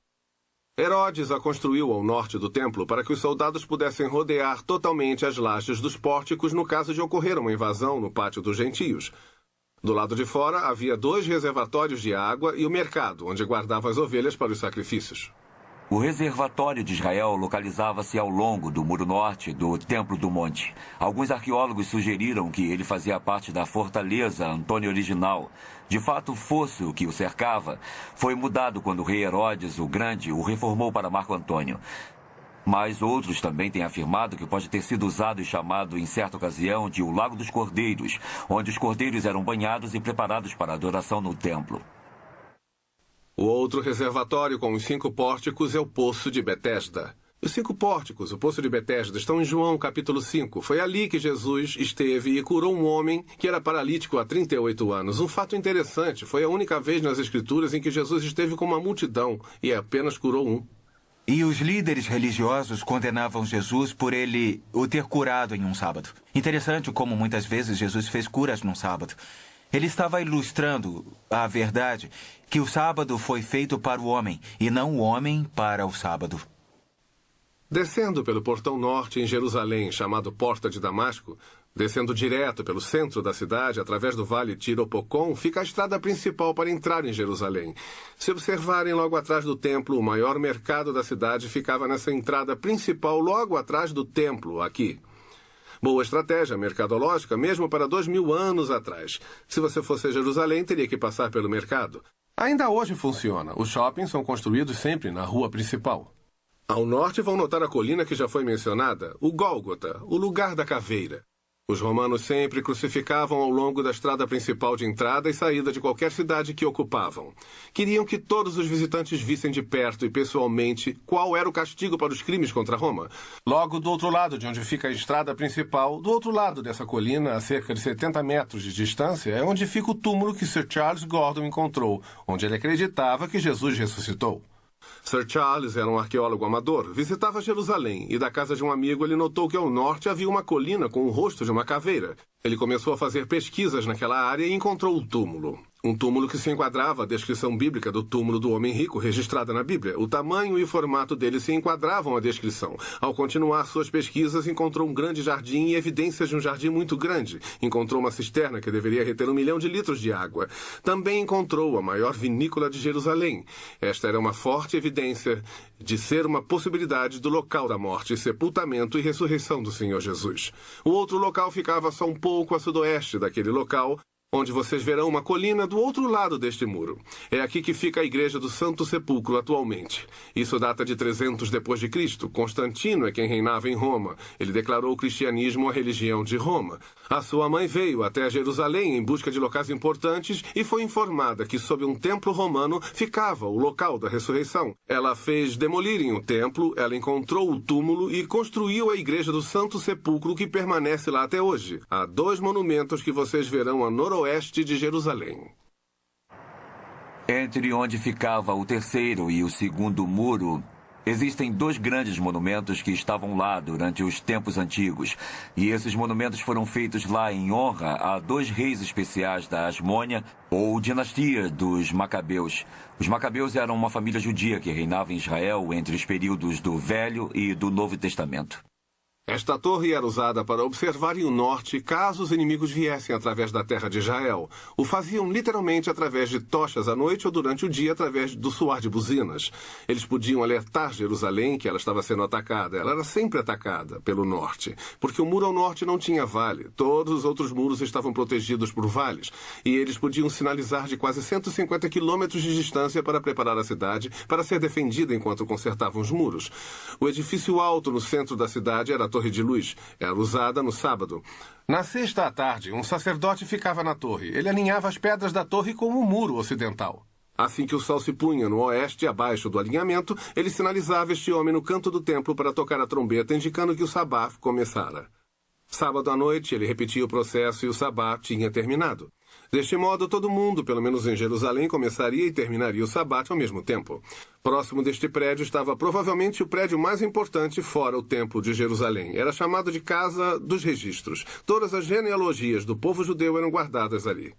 Herodes a construiu ao norte do templo para que os soldados pudessem rodear totalmente as lajes dos pórticos no caso de ocorrer uma invasão no pátio dos gentios. Do lado de fora havia 2 reservatórios de água e o mercado, onde guardavam as ovelhas para os sacrifícios. O reservatório de Israel localizava-se ao longo do muro norte do Templo do Monte. Alguns arqueólogos sugeriram que ele fazia parte da fortaleza Antônia original. De fato, fosse o que o cercava, foi mudado quando o rei Herodes o Grande o reformou para Marco Antônio. Mas outros também têm afirmado que pode ter sido usado e chamado em certa ocasião de o Lago dos Cordeiros, onde os cordeiros eram banhados e preparados para a adoração no templo. O outro reservatório com os 5 pórticos é o Poço de Betesda. Os 5 pórticos, o Poço de Betesda, estão em João capítulo 5. Foi ali que Jesus esteve e curou um homem que era paralítico há 38 anos. Um fato interessante, foi a única vez nas Escrituras em que Jesus esteve com uma multidão e apenas curou um. E os líderes religiosos condenavam Jesus por ele o ter curado em um sábado. Interessante como muitas vezes Jesus fez curas num sábado. Ele estava ilustrando a verdade que o sábado foi feito para o homem e não o homem para o sábado. Descendo pelo portão norte em Jerusalém, chamado Porta de Damasco, descendo direto pelo centro da cidade, através do vale Tiropocon, fica a estrada principal para entrar em Jerusalém. Se observarem logo atrás do templo, o maior mercado da cidade ficava nessa entrada principal logo atrás do templo, aqui. Boa estratégia mercadológica, mesmo para 2000 anos atrás. Se você fosse a Jerusalém, teria que passar pelo mercado. Ainda hoje funciona. Os shoppings são construídos sempre na rua principal. Ao norte vão notar a colina que já foi mencionada, o Gólgota, o lugar da caveira. Os romanos sempre crucificavam ao longo da estrada principal de entrada e saída de qualquer cidade que ocupavam. Queriam que todos os visitantes vissem de perto e pessoalmente qual era o castigo para os crimes contra Roma. Logo do outro lado de onde fica a estrada principal, do outro lado dessa colina, a cerca de 70 metros de distância, é onde fica o túmulo que Sir Charles Gordon encontrou, onde ele acreditava que Jesus ressuscitou. Sir Charles era um arqueólogo amador, visitava Jerusalém e da casa de um amigo ele notou que ao norte havia uma colina com o rosto de uma caveira. Ele começou a fazer pesquisas naquela área e encontrou o túmulo. Um túmulo que se enquadrava à descrição bíblica do túmulo do homem rico registrada na Bíblia. O tamanho e o formato dele se enquadravam à descrição. Ao continuar suas pesquisas, encontrou um grande jardim e evidências de um jardim muito grande. Encontrou uma cisterna que deveria reter 1 milhão de litros de água. Também encontrou a maior vinícola de Jerusalém. Esta era uma forte evidência de ser uma possibilidade do local da morte, sepultamento e ressurreição do Senhor Jesus. O outro local ficava só um pouco a sudoeste daquele local, onde vocês verão uma colina do outro lado deste muro. É aqui que fica a igreja do Santo Sepulcro atualmente. Isso data de 300 depois de Cristo. Constantino é quem reinava em Roma. Ele declarou o cristianismo a religião de Roma. A sua mãe veio até Jerusalém em busca de locais importantes e foi informada que sob um templo romano ficava o local da ressurreição. Ela fez demolirem o templo, ela encontrou o túmulo e construiu a igreja do Santo Sepulcro que permanece lá até hoje. Há 2 monumentos que vocês verão a noroeste de Jerusalém. Entre onde ficava o terceiro e o segundo muro, existem 2 grandes monumentos que estavam lá durante os tempos antigos. E esses monumentos foram feitos lá em honra a 2 reis especiais da Asmônia, ou dinastia dos Macabeus. Os Macabeus eram uma família judia que reinava em Israel entre os períodos do Velho e do Novo Testamento. Esta torre era usada para observarem o norte caso os inimigos viessem através da terra de Israel. O faziam literalmente através de tochas à noite ou durante o dia através do soar de buzinas. Eles podiam alertar Jerusalém que ela estava sendo atacada. Ela era sempre atacada pelo norte, porque o muro ao norte não tinha vale. Todos os outros muros estavam protegidos por vales, e eles podiam sinalizar de quase 150 quilômetros de distância para preparar a cidade para ser defendida enquanto consertavam os muros. O edifício alto no centro da cidade era a Torre de Luz. Era usada no sábado. Na sexta à tarde, um sacerdote ficava na torre. Ele alinhava as pedras da torre com o muro ocidental. Assim que o sol se punha no oeste, abaixo do alinhamento, ele sinalizava este homem no canto do templo para tocar a trombeta, indicando que o sabá começara. Sábado à noite, ele repetia o processo e o sabá tinha terminado. Deste modo, todo mundo, pelo menos em Jerusalém, começaria e terminaria o sabate ao mesmo tempo. Próximo deste prédio estava provavelmente o prédio mais importante fora o Templo de Jerusalém. Era chamado de Casa dos Registros. Todas as genealogias do povo judeu eram guardadas ali.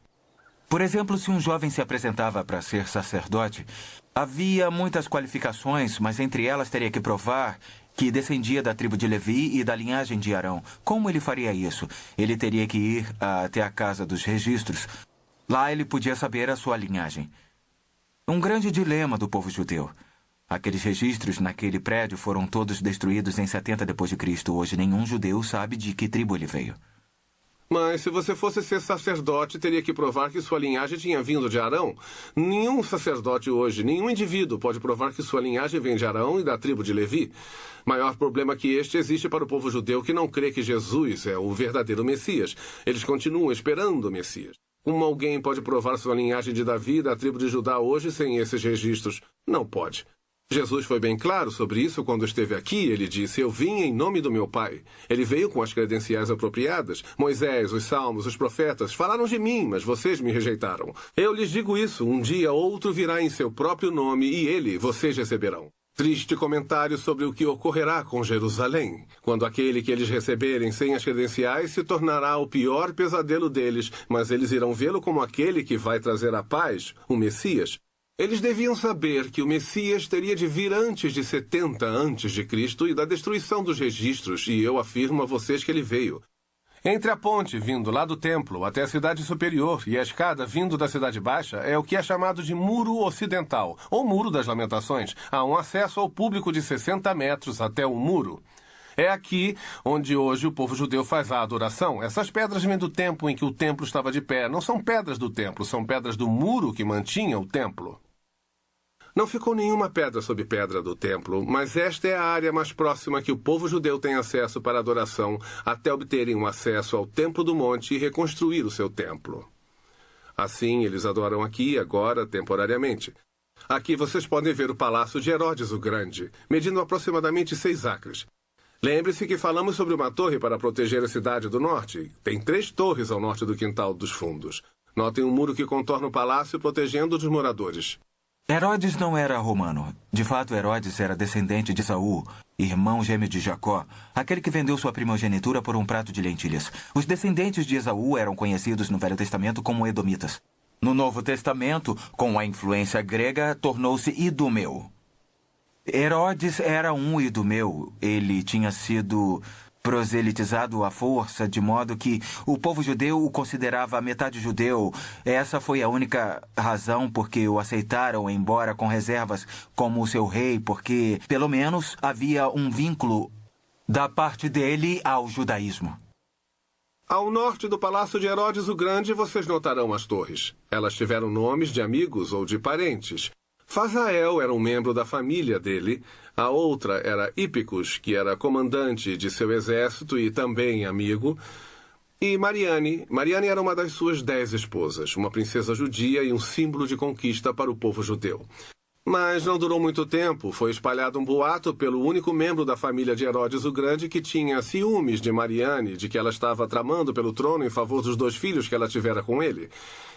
Por exemplo, se um jovem se apresentava para ser sacerdote, havia muitas qualificações, mas entre elas teria que provar que descendia da tribo de Levi e da linhagem de Arão. Como ele faria isso? Ele teria que ir até a Casa dos Registros. Lá ele podia saber a sua linhagem. Um grande dilema do povo judeu. Aqueles registros naquele prédio foram todos destruídos em 70 d.C. Hoje nenhum judeu sabe de que tribo ele veio. Mas se você fosse ser sacerdote, teria que provar que sua linhagem tinha vindo de Arão. Nenhum sacerdote hoje, nenhum indivíduo pode provar que sua linhagem vem de Arão e da tribo de Levi. Maior problema que este existe para o povo judeu que não crê que Jesus é o verdadeiro Messias. Eles continuam esperando o Messias. Como alguém pode provar sua linhagem de Davi e da tribo de Judá hoje sem esses registros? Não pode. Jesus foi bem claro sobre isso quando esteve aqui. Ele disse, eu vim em nome do meu Pai. Ele veio com as credenciais apropriadas. Moisés, os salmos, os profetas falaram de mim, mas vocês me rejeitaram. Eu lhes digo isso, um dia outro virá em seu próprio nome e ele vocês receberão. Triste comentário sobre o que ocorrerá com Jerusalém, quando aquele que eles receberem sem as credenciais se tornará o pior pesadelo deles, mas eles irão vê-lo como aquele que vai trazer a paz, o Messias. Eles deviam saber que o Messias teria de vir antes de 70 a.C. e da destruição dos registros, e eu afirmo a vocês que ele veio. Entre a ponte vindo lá do templo até a cidade superior e a escada vindo da cidade baixa é o que é chamado de Muro Ocidental, ou Muro das Lamentações. Há um acesso ao público de 60 metros até o muro. É aqui onde hoje o povo judeu faz a adoração. Essas pedras vêm do tempo em que o templo estava de pé. Não são pedras do templo, são pedras do muro que mantinha o templo. Não ficou nenhuma pedra sob pedra do templo, mas esta é a área mais próxima que o povo judeu tem acesso para adoração até obterem um acesso ao Templo do Monte e reconstruir o seu templo. Assim, eles adoram aqui, agora, temporariamente. Aqui vocês podem ver o Palácio de Herodes o Grande, medindo aproximadamente 6 acres. Lembre-se que falamos sobre uma torre para proteger a cidade do norte. Tem 3 torres ao norte do quintal dos fundos. Notem um muro que contorna o palácio protegendo os moradores. Herodes não era romano. De fato, Herodes era descendente de Saul, irmão gêmeo de Jacó, aquele que vendeu sua primogenitura por um prato de lentilhas. Os descendentes de Esaú eram conhecidos no Velho Testamento como edomitas. No Novo Testamento, com a influência grega, tornou-se idumeu. Herodes era um idumeu. Ele tinha sido proselitizado à força, de modo que o povo judeu o considerava metade judeu. Essa foi a única razão por que o aceitaram, embora com reservas, como seu rei, porque, pelo menos, havia um vínculo da parte dele ao judaísmo. Ao norte do Palácio de Herodes o Grande, vocês notarão as torres. Elas tiveram nomes de amigos ou de parentes. Fazael era um membro da família dele. A outra era Hípicos, que era comandante de seu exército e também amigo. E Mariane. Mariane era uma das suas 10 esposas, uma princesa judia e um símbolo de conquista para o povo judeu. Mas não durou muito tempo. Foi espalhado um boato pelo único membro da família de Herodes o Grande que tinha ciúmes de Mariane, de que ela estava tramando pelo trono em favor dos 2 filhos que ela tivera com ele.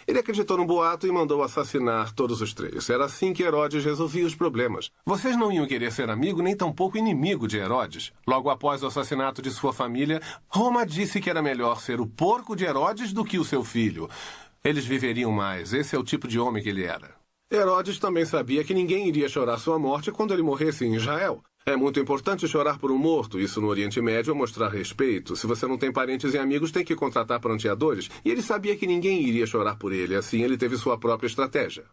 Ele acreditou no boato e mandou assassinar todos os 3. Era assim que Herodes resolvia os problemas. Vocês não iam querer ser amigo nem tampouco inimigo de Herodes. Logo após o assassinato de sua família, Roma disse que era melhor ser o porco de Herodes do que o seu filho. Eles viveriam mais. Esse é o tipo de homem que ele era. Herodes também sabia que ninguém iria chorar sua morte quando ele morresse em Israel. É muito importante chorar por um morto. Isso no Oriente Médio é mostrar respeito. Se você não tem parentes e amigos, tem que contratar pranteadores. E ele sabia que ninguém iria chorar por ele. Assim, ele teve sua própria estratégia.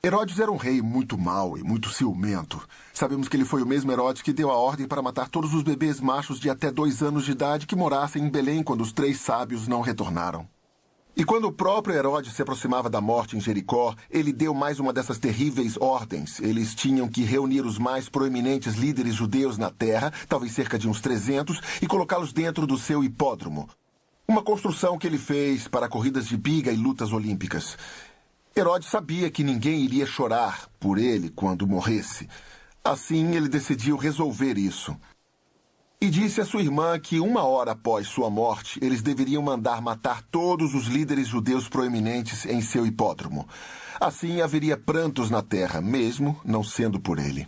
Herodes era um rei muito mau e muito ciumento. Sabemos que ele foi o mesmo Herodes que deu a ordem para matar todos os bebês machos de até 2 anos de idade que morassem em Belém quando os 3 sábios não retornaram. E quando o próprio Herodes se aproximava da morte em Jericó, ele deu mais uma dessas terríveis ordens. Eles tinham que reunir os mais proeminentes líderes judeus na terra, talvez cerca de uns 300, e colocá-los dentro do seu hipódromo. Uma construção que ele fez para corridas de biga e lutas olímpicas. Herodes sabia que ninguém iria chorar por ele quando morresse. Assim, ele decidiu resolver isso. E disse à sua irmã que 1 hora após sua morte, eles deveriam mandar matar todos os líderes judeus proeminentes em seu hipódromo. Assim haveria prantos na terra, mesmo não sendo por ele.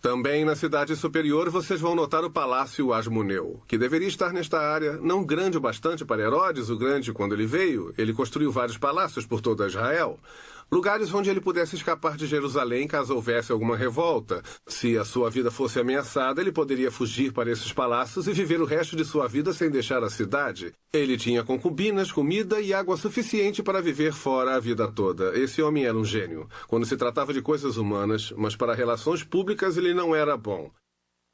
Também na cidade superior vocês vão notar o Palácio Asmoneu, que deveria estar nesta área, não grande o bastante para Herodes o Grande quando ele veio. Ele construiu vários palácios por toda Israel. Lugares onde ele pudesse escapar de Jerusalém caso houvesse alguma revolta. Se a sua vida fosse ameaçada, ele poderia fugir para esses palácios e viver o resto de sua vida sem deixar a cidade. Ele tinha concubinas, comida e água suficiente para viver fora a vida toda. Esse homem era um gênio, quando se tratava de coisas humanas, mas para relações públicas ele não era bom.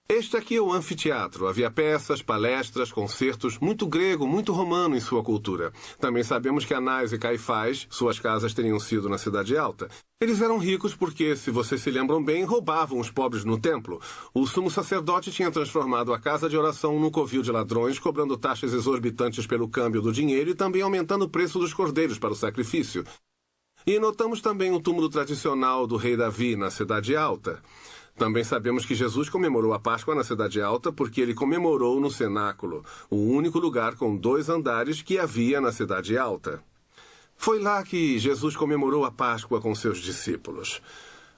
Este aqui é o anfiteatro. Havia peças, palestras, concertos, muito grego, muito romano em sua cultura. Também sabemos que Anás e Caifás, suas casas teriam sido na Cidade Alta. Eles eram ricos porque, se vocês se lembram bem, roubavam os pobres no templo. O sumo sacerdote tinha transformado a casa de oração num covil de ladrões, cobrando taxas exorbitantes pelo câmbio do dinheiro e também aumentando o preço dos cordeiros para o sacrifício. E notamos também o túmulo tradicional do rei Davi na Cidade Alta. Também sabemos que Jesus comemorou a Páscoa na Cidade Alta porque ele comemorou no cenáculo, o único lugar com 2 andares que havia na Cidade Alta. Foi lá que Jesus comemorou a Páscoa com seus discípulos.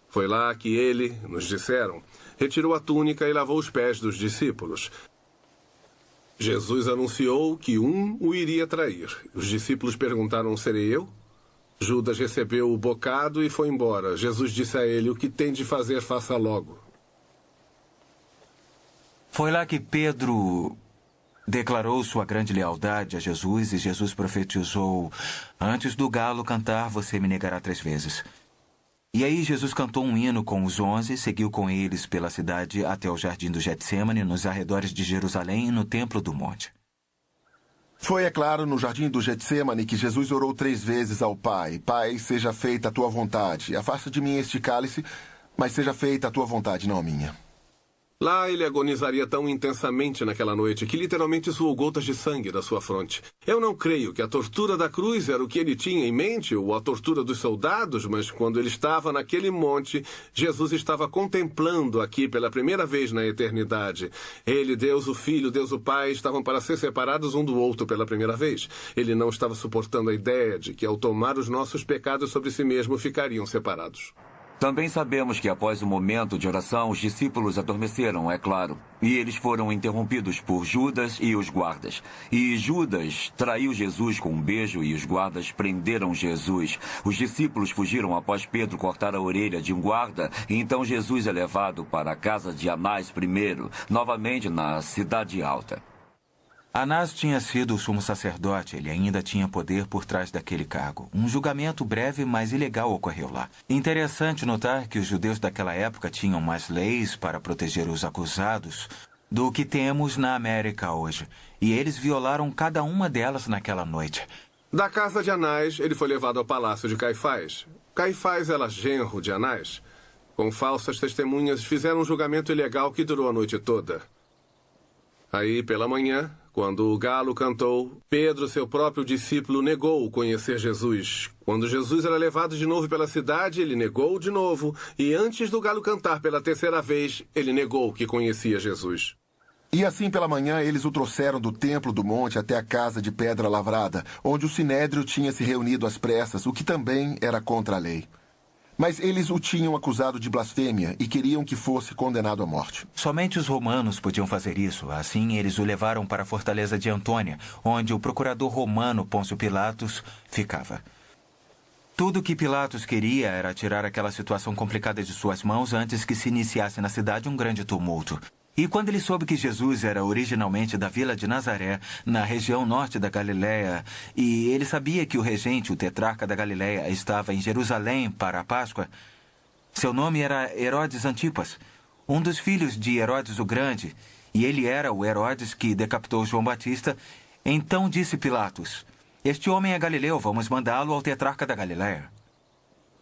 Foi lá que ele, nos disseram, retirou a túnica e lavou os pés dos discípulos. Jesus anunciou que um o iria trair. Os discípulos perguntaram: serei eu? Judas recebeu o bocado e foi embora. Jesus disse a ele: o que tem de fazer, faça logo. Foi lá que Pedro declarou sua grande lealdade a Jesus e Jesus profetizou: antes do galo cantar, você me negará 3 vezes. E aí Jesus cantou um hino com os 11, seguiu com eles pela cidade até o jardim do Getsêmani, nos arredores de Jerusalém e no templo do monte. Foi, é claro, no jardim do Getsêmani que Jesus orou 3 vezes ao Pai: Pai, seja feita a tua vontade. Afasta de mim este cálice, mas seja feita a tua vontade, não a minha. Lá ele agonizaria tão intensamente naquela noite que literalmente suou gotas de sangue da sua fronte. Eu não creio que a tortura da cruz era o que ele tinha em mente, ou a tortura dos soldados, mas quando ele estava naquele monte, Jesus estava contemplando aqui pela primeira vez na eternidade. Ele, Deus o Filho, Deus o Pai, estavam para ser separados um do outro pela primeira vez. Ele não estava suportando a ideia de que, ao tomar os nossos pecados sobre si mesmo, ficariam separados. Também sabemos que após o momento de oração, os discípulos adormeceram, é claro. E eles foram interrompidos por Judas e os guardas. E Judas traiu Jesus com um beijo e os guardas prenderam Jesus. Os discípulos fugiram após Pedro cortar a orelha de um guarda. E então Jesus é levado para a casa de Anás primeiro, novamente na Cidade Alta. Anás tinha sido o sumo sacerdote, ele ainda tinha poder por trás daquele cargo. Um julgamento breve, mas ilegal ocorreu lá. Interessante notar que os judeus daquela época tinham mais leis para proteger os acusados do que temos na América hoje. E eles violaram cada uma delas naquela noite. Da casa de Anás, ele foi levado ao palácio de Caifás. Caifás era genro de Anás. Com falsas testemunhas, fizeram um julgamento ilegal que durou a noite toda. Aí, pela manhã, Quando o galo cantou, Pedro, seu próprio discípulo, negou conhecer Jesus. Quando Jesus era levado de novo pela cidade, ele negou de novo. E antes do galo cantar pela terceira vez, ele negou que conhecia Jesus. E assim pela manhã eles o trouxeram do templo do monte até a casa de pedra lavrada, onde o sinédrio tinha se reunido às pressas, o que também era contra a lei. Mas eles o tinham acusado de blasfêmia e queriam que fosse condenado à morte. Somente os romanos podiam fazer isso. Assim, eles o levaram para a fortaleza de Antônia, onde o procurador romano Pôncio Pilatos ficava. Tudo o que Pilatos queria era tirar aquela situação complicada de suas mãos antes que se iniciasse na cidade um grande tumulto. E quando ele soube que Jesus era originalmente da vila de Nazaré, na região norte da Galiléia, e ele sabia que o regente, o tetrarca da Galiléia, estava em Jerusalém para a Páscoa, seu nome era Herodes Antipas, um dos filhos de Herodes o Grande, e ele era o Herodes que decapitou João Batista. Então disse Pilatos: "Este homem é galileu, vamos mandá-lo ao tetrarca da Galiléia."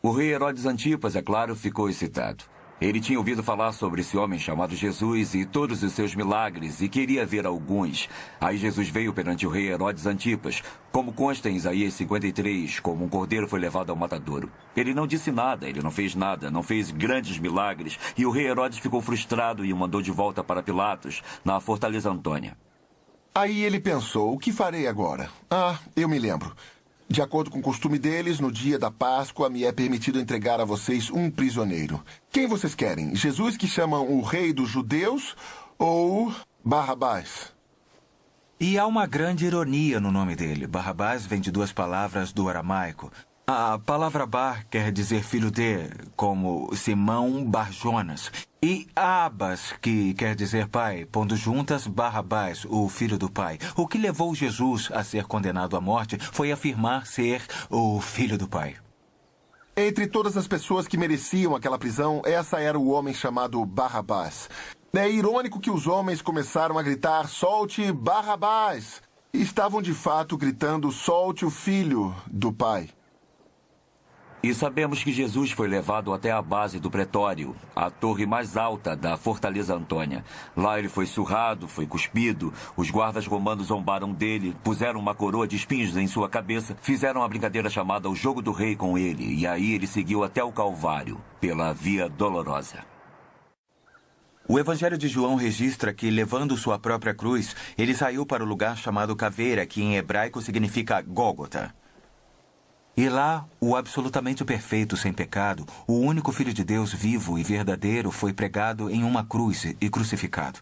O rei Herodes Antipas, é claro, ficou excitado. Ele tinha ouvido falar sobre esse homem chamado Jesus e todos os seus milagres e queria ver alguns. Aí Jesus veio perante o rei Herodes Antipas, como consta em Isaías 53, como um cordeiro foi levado ao matadouro. Ele não disse nada, ele não fez nada, não fez grandes milagres, e o rei Herodes ficou frustrado e o mandou de volta para Pilatos, na fortaleza Antônia. Aí ele pensou, o que farei agora? Eu me lembro. De acordo com o costume deles, no dia da Páscoa me é permitido entregar a vocês um prisioneiro. Quem vocês querem? Jesus, que chamam o rei dos judeus, ou Barrabás? E há uma grande ironia no nome dele. Barrabás vem de duas palavras do aramaico. A palavra Bar quer dizer filho de, como Simão Bar-Jonas. E Abas, que quer dizer pai, pondo juntas Barrabás, o filho do pai. O que levou Jesus a ser condenado à morte foi afirmar ser o filho do pai. Entre todas as pessoas que mereciam aquela prisão, essa era o homem chamado Barrabás. É irônico que os homens começaram a gritar, solte Barrabás! E estavam de fato gritando, solte o filho do pai. E sabemos que Jesus foi levado até a base do pretório, a torre mais alta da fortaleza Antônia. Lá ele foi surrado, foi cuspido, os guardas romanos zombaram dele, puseram uma coroa de espinhos em sua cabeça, fizeram a brincadeira chamada o Jogo do Rei com ele, e aí ele seguiu até o Calvário, pela Via Dolorosa. O Evangelho de João registra que, levando sua própria cruz, ele saiu para o lugar chamado Caveira, que em hebraico significa Gólgota. E lá, o absolutamente perfeito, sem pecado, o único Filho de Deus vivo e verdadeiro foi pregado em uma cruz e crucificado.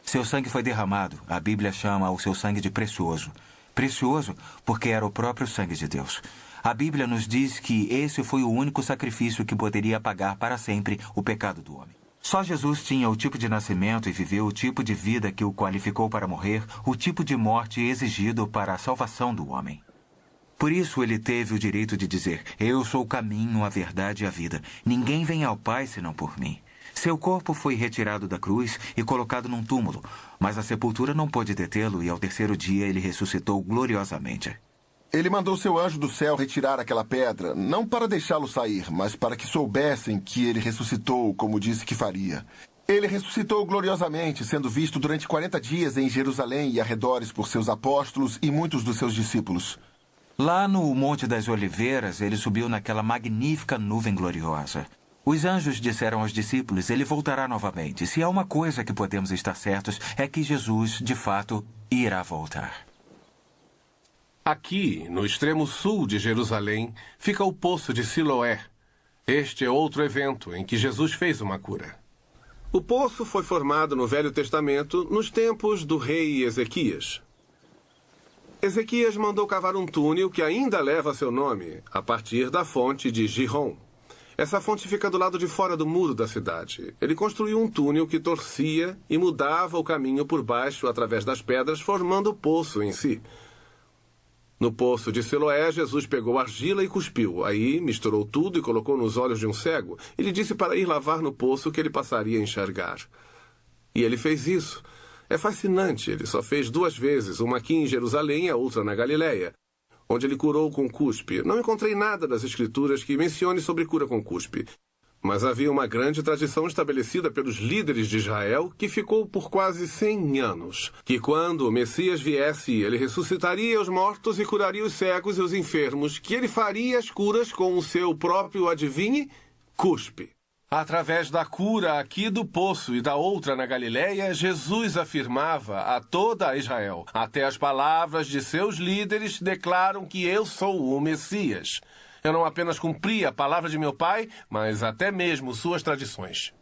Seu sangue foi derramado. A Bíblia chama o seu sangue de precioso. Precioso porque era o próprio sangue de Deus. A Bíblia nos diz que esse foi o único sacrifício que poderia apagar para sempre o pecado do homem. Só Jesus tinha o tipo de nascimento e viveu o tipo de vida que o qualificou para morrer, o tipo de morte exigido para a salvação do homem. Por isso ele teve o direito de dizer, eu sou o caminho, a verdade e a vida. Ninguém vem ao Pai senão por mim. Seu corpo foi retirado da cruz e colocado num túmulo, mas a sepultura não pôde detê-lo e ao terceiro dia ele ressuscitou gloriosamente. Ele mandou seu anjo do céu retirar aquela pedra, não para deixá-lo sair, mas para que soubessem que ele ressuscitou, como disse que faria. Ele ressuscitou gloriosamente, sendo visto durante 40 dias em Jerusalém e arredores por seus apóstolos e muitos dos seus discípulos. Lá no Monte das Oliveiras, ele subiu naquela magnífica nuvem gloriosa. Os anjos disseram aos discípulos, ele voltará novamente. Se há uma coisa que podemos estar certos, é que Jesus, de fato, irá voltar. Aqui, no extremo sul de Jerusalém, fica o Poço de Siloé. Este é outro evento em que Jesus fez uma cura. O poço foi formado no Velho Testamento nos tempos do rei Ezequias. Ezequias mandou cavar um túnel que ainda leva seu nome, a partir da fonte de Gihon. Essa fonte fica do lado de fora do muro da cidade. Ele construiu um túnel que torcia e mudava o caminho por baixo através das pedras, formando o poço em si. No poço de Siloé, Jesus pegou argila e cuspiu. Aí misturou tudo e colocou nos olhos de um cego. Ele disse para ir lavar no poço que ele passaria a enxergar. E ele fez isso. É fascinante, ele só fez 2 vezes, uma aqui em Jerusalém e a outra na Galiléia, onde ele curou com cuspe. Não encontrei nada das escrituras que mencione sobre cura com cuspe, Mas havia uma grande tradição estabelecida pelos líderes de Israel que ficou por quase 100 anos. Que quando o Messias viesse, ele ressuscitaria os mortos e curaria os cegos e os enfermos, que ele faria as curas com o seu próprio, adivinhe, cuspe. Através da cura aqui do poço e da outra na Galiléia, Jesus afirmava a toda Israel: até as palavras de seus líderes declaram que eu sou o Messias. Eu não apenas cumpri a palavra de meu pai, mas até mesmo suas tradições.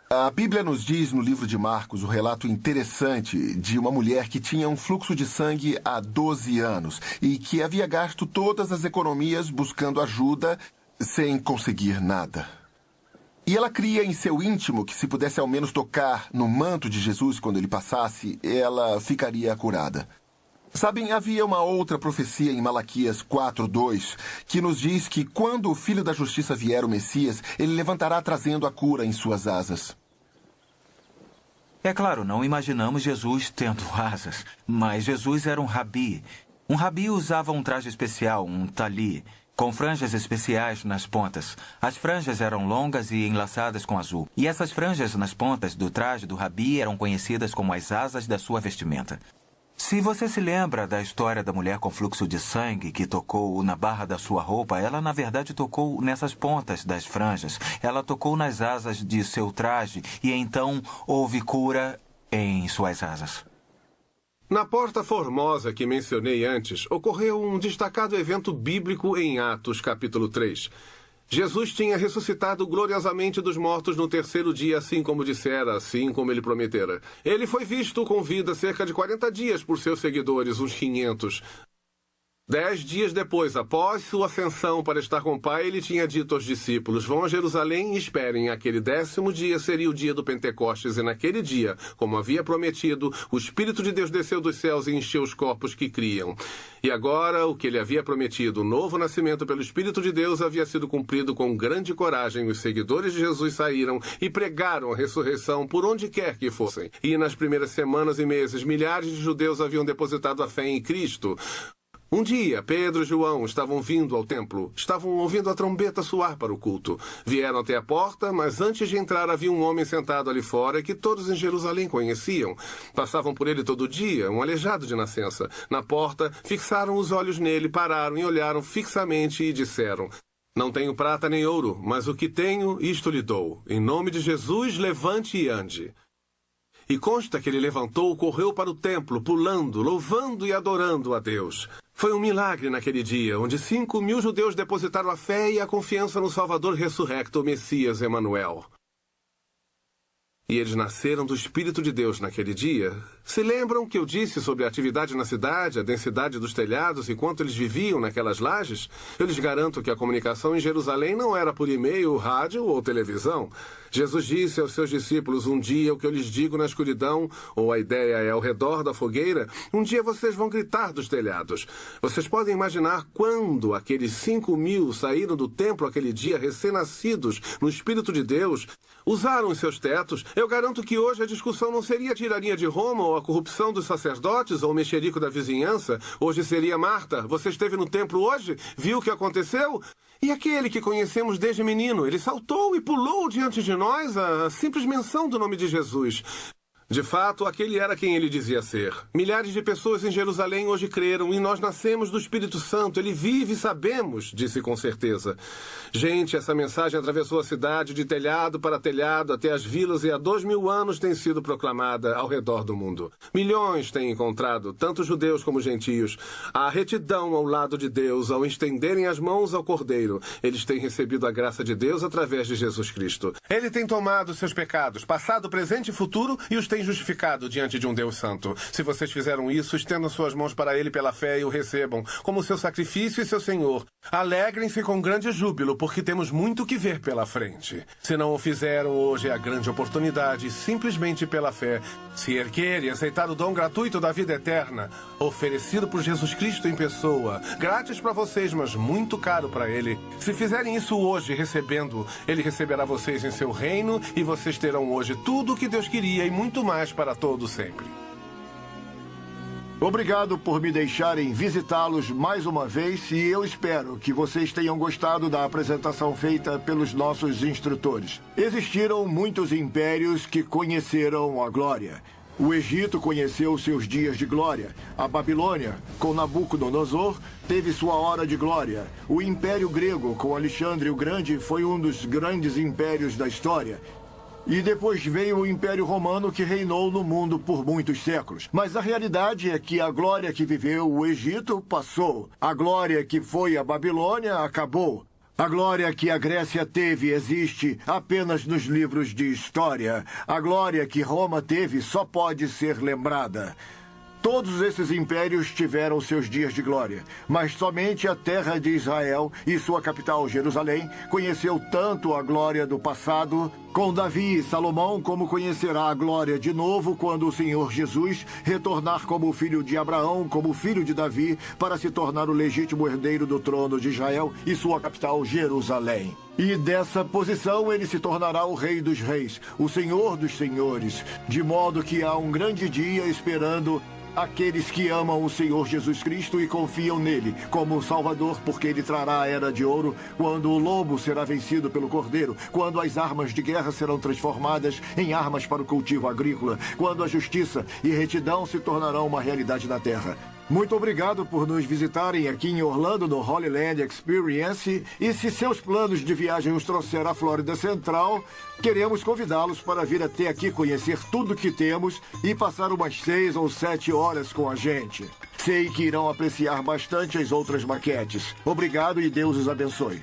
A Bíblia nos diz no livro de Marcos o relato interessante de uma mulher que tinha um fluxo de sangue há 12 anos e que havia gasto todas as economias buscando ajuda sem conseguir nada. E ela cria em seu íntimo que se pudesse ao menos tocar no manto de Jesus quando ele passasse, ela ficaria curada. Sabem, havia uma outra profecia em Malaquias 4:2 que nos diz que quando o Filho da Justiça vier, o Messias, ele levantará trazendo a cura em suas asas. É claro, não imaginamos Jesus tendo asas, mas Jesus era um rabi. Um rabi usava um traje especial, um tali, com franjas especiais nas pontas. As franjas eram longas e enlaçadas com azul. E essas franjas nas pontas do traje do rabi eram conhecidas como as asas da sua vestimenta. Se você se lembra da história da mulher com fluxo de sangue que tocou na barra da sua roupa, ela na verdade tocou nessas pontas das franjas. Ela tocou nas asas de seu traje e então houve cura em suas asas. Na Porta Formosa que mencionei antes, ocorreu um destacado evento bíblico em Atos, capítulo 3. Jesus tinha ressuscitado gloriosamente dos mortos no terceiro dia, assim como dissera, assim como ele prometera. Ele foi visto com vida cerca de 40 dias por seus seguidores, uns 500. 10 dias depois, após sua ascensão para estar com o Pai, ele tinha dito aos discípulos: vão a Jerusalém e esperem. Aquele 10º dia seria o dia do Pentecostes, e naquele dia, como havia prometido, o Espírito de Deus desceu dos céus e encheu os corpos que criam. E agora, o que ele havia prometido, o novo nascimento pelo Espírito de Deus, havia sido cumprido com grande coragem. Os seguidores de Jesus saíram e pregaram a ressurreição por onde quer que fossem. E nas primeiras semanas e meses, milhares de judeus haviam depositado a fé em Cristo. Um dia, Pedro e João estavam vindo ao templo. Estavam ouvindo a trombeta soar para o culto. Vieram até a porta, mas antes de entrar havia um homem sentado ali fora que todos em Jerusalém conheciam. Passavam por ele todo dia, um aleijado de nascença. Na porta, fixaram os olhos nele, pararam e olharam fixamente e disseram: não tenho prata nem ouro, mas o que tenho, isto lhe dou. Em nome de Jesus, levante e ande. E consta que ele levantou, correu para o templo, pulando, louvando e adorando a Deus. Foi um milagre naquele dia, onde 5.000 judeus depositaram a fé e a confiança no Salvador ressurrecto, o Messias Emanuel. E eles nasceram do Espírito de Deus naquele dia. Se lembram que eu disse sobre a atividade na cidade, a densidade dos telhados e quanto eles viviam naquelas lajes? Eu lhes garanto que a comunicação em Jerusalém não era por e-mail, rádio ou televisão. Jesus disse aos seus discípulos: um dia o que eu lhes digo na escuridão, ou a ideia é ao redor da fogueira, um dia vocês vão gritar dos telhados. Vocês podem imaginar quando aqueles 5.000 saíram do templo aquele dia recém-nascidos no Espírito de Deus, usaram os seus tetos. Eu garanto que hoje a discussão não seria a tirania de Roma ou a corrupção dos sacerdotes ou o mexerico da vizinhança. Hoje seria: Marta, você esteve no templo hoje? Viu o que aconteceu? E aquele que conhecemos desde menino, ele saltou e pulou diante de nós a simples menção do nome de Jesus. De fato, aquele era quem ele dizia ser. Milhares de pessoas em Jerusalém hoje creram e nós nascemos do Espírito Santo. Ele vive, sabemos, disse com certeza. Gente, essa mensagem atravessou a cidade de telhado para telhado até as vilas e há 2.000 anos tem sido proclamada ao redor do mundo. Milhões têm encontrado, tanto judeus como gentios, a retidão ao lado de Deus ao estenderem as mãos ao Cordeiro. Eles têm recebido a graça de Deus através de Jesus Cristo. Ele tem tomado seus pecados, passado, presente e futuro, e os tem justificado diante de um Deus santo. Se vocês fizeram isso, estendam suas mãos para ele pela fé e o recebam como seu sacrifício e seu Senhor. Alegrem-se com grande júbilo, porque temos muito que ver pela frente. Se não o fizeram, hoje é a grande oportunidade, simplesmente pela fé, se erguer e aceitar o dom gratuito da vida eterna, oferecido por Jesus Cristo em pessoa, grátis para vocês, mas muito caro para ele. Se fizerem isso hoje, recebendo, ele receberá vocês em seu reino e vocês terão hoje tudo o que Deus queria e muito mais para todo sempre. Obrigado por me deixarem visitá-los mais uma vez e eu espero que vocês tenham gostado da apresentação feita pelos nossos instrutores. Existiram muitos impérios que conheceram a glória. O Egito conheceu seus dias de glória. A Babilônia, com Nabucodonosor, teve sua hora de glória. O Império Grego, com Alexandre o Grande, foi um dos grandes impérios da história. E depois veio o Império Romano, que reinou no mundo por muitos séculos. Mas a realidade é que a glória que viveu o Egito passou. A glória que foi a Babilônia acabou. A glória que a Grécia teve existe apenas nos livros de história. A glória que Roma teve só pode ser lembrada. Todos esses impérios tiveram seus dias de glória, mas somente a terra de Israel e sua capital, Jerusalém, conheceu tanto a glória do passado com Davi e Salomão, como conhecerá a glória de novo quando o Senhor Jesus retornar como filho de Abraão, como filho de Davi, para se tornar o legítimo herdeiro do trono de Israel e sua capital, Jerusalém. E dessa posição ele se tornará o Rei dos Reis, o Senhor dos Senhores, de modo que há um grande dia esperando aqueles que amam o Senhor Jesus Cristo e confiam nele como Salvador, porque ele trará a era de ouro, quando o lobo será vencido pelo cordeiro, quando as armas de guerra serão transformadas em armas para o cultivo agrícola, quando a justiça e retidão se tornarão uma realidade na terra. Muito obrigado por nos visitarem aqui em Orlando, no Holy Land Experience. E se seus planos de viagem os trouxer à Flórida Central, queremos convidá-los para vir até aqui conhecer tudo que temos e passar umas 6 ou 7 horas com a gente. Sei que irão apreciar bastante as outras maquetes. Obrigado e Deus os abençoe.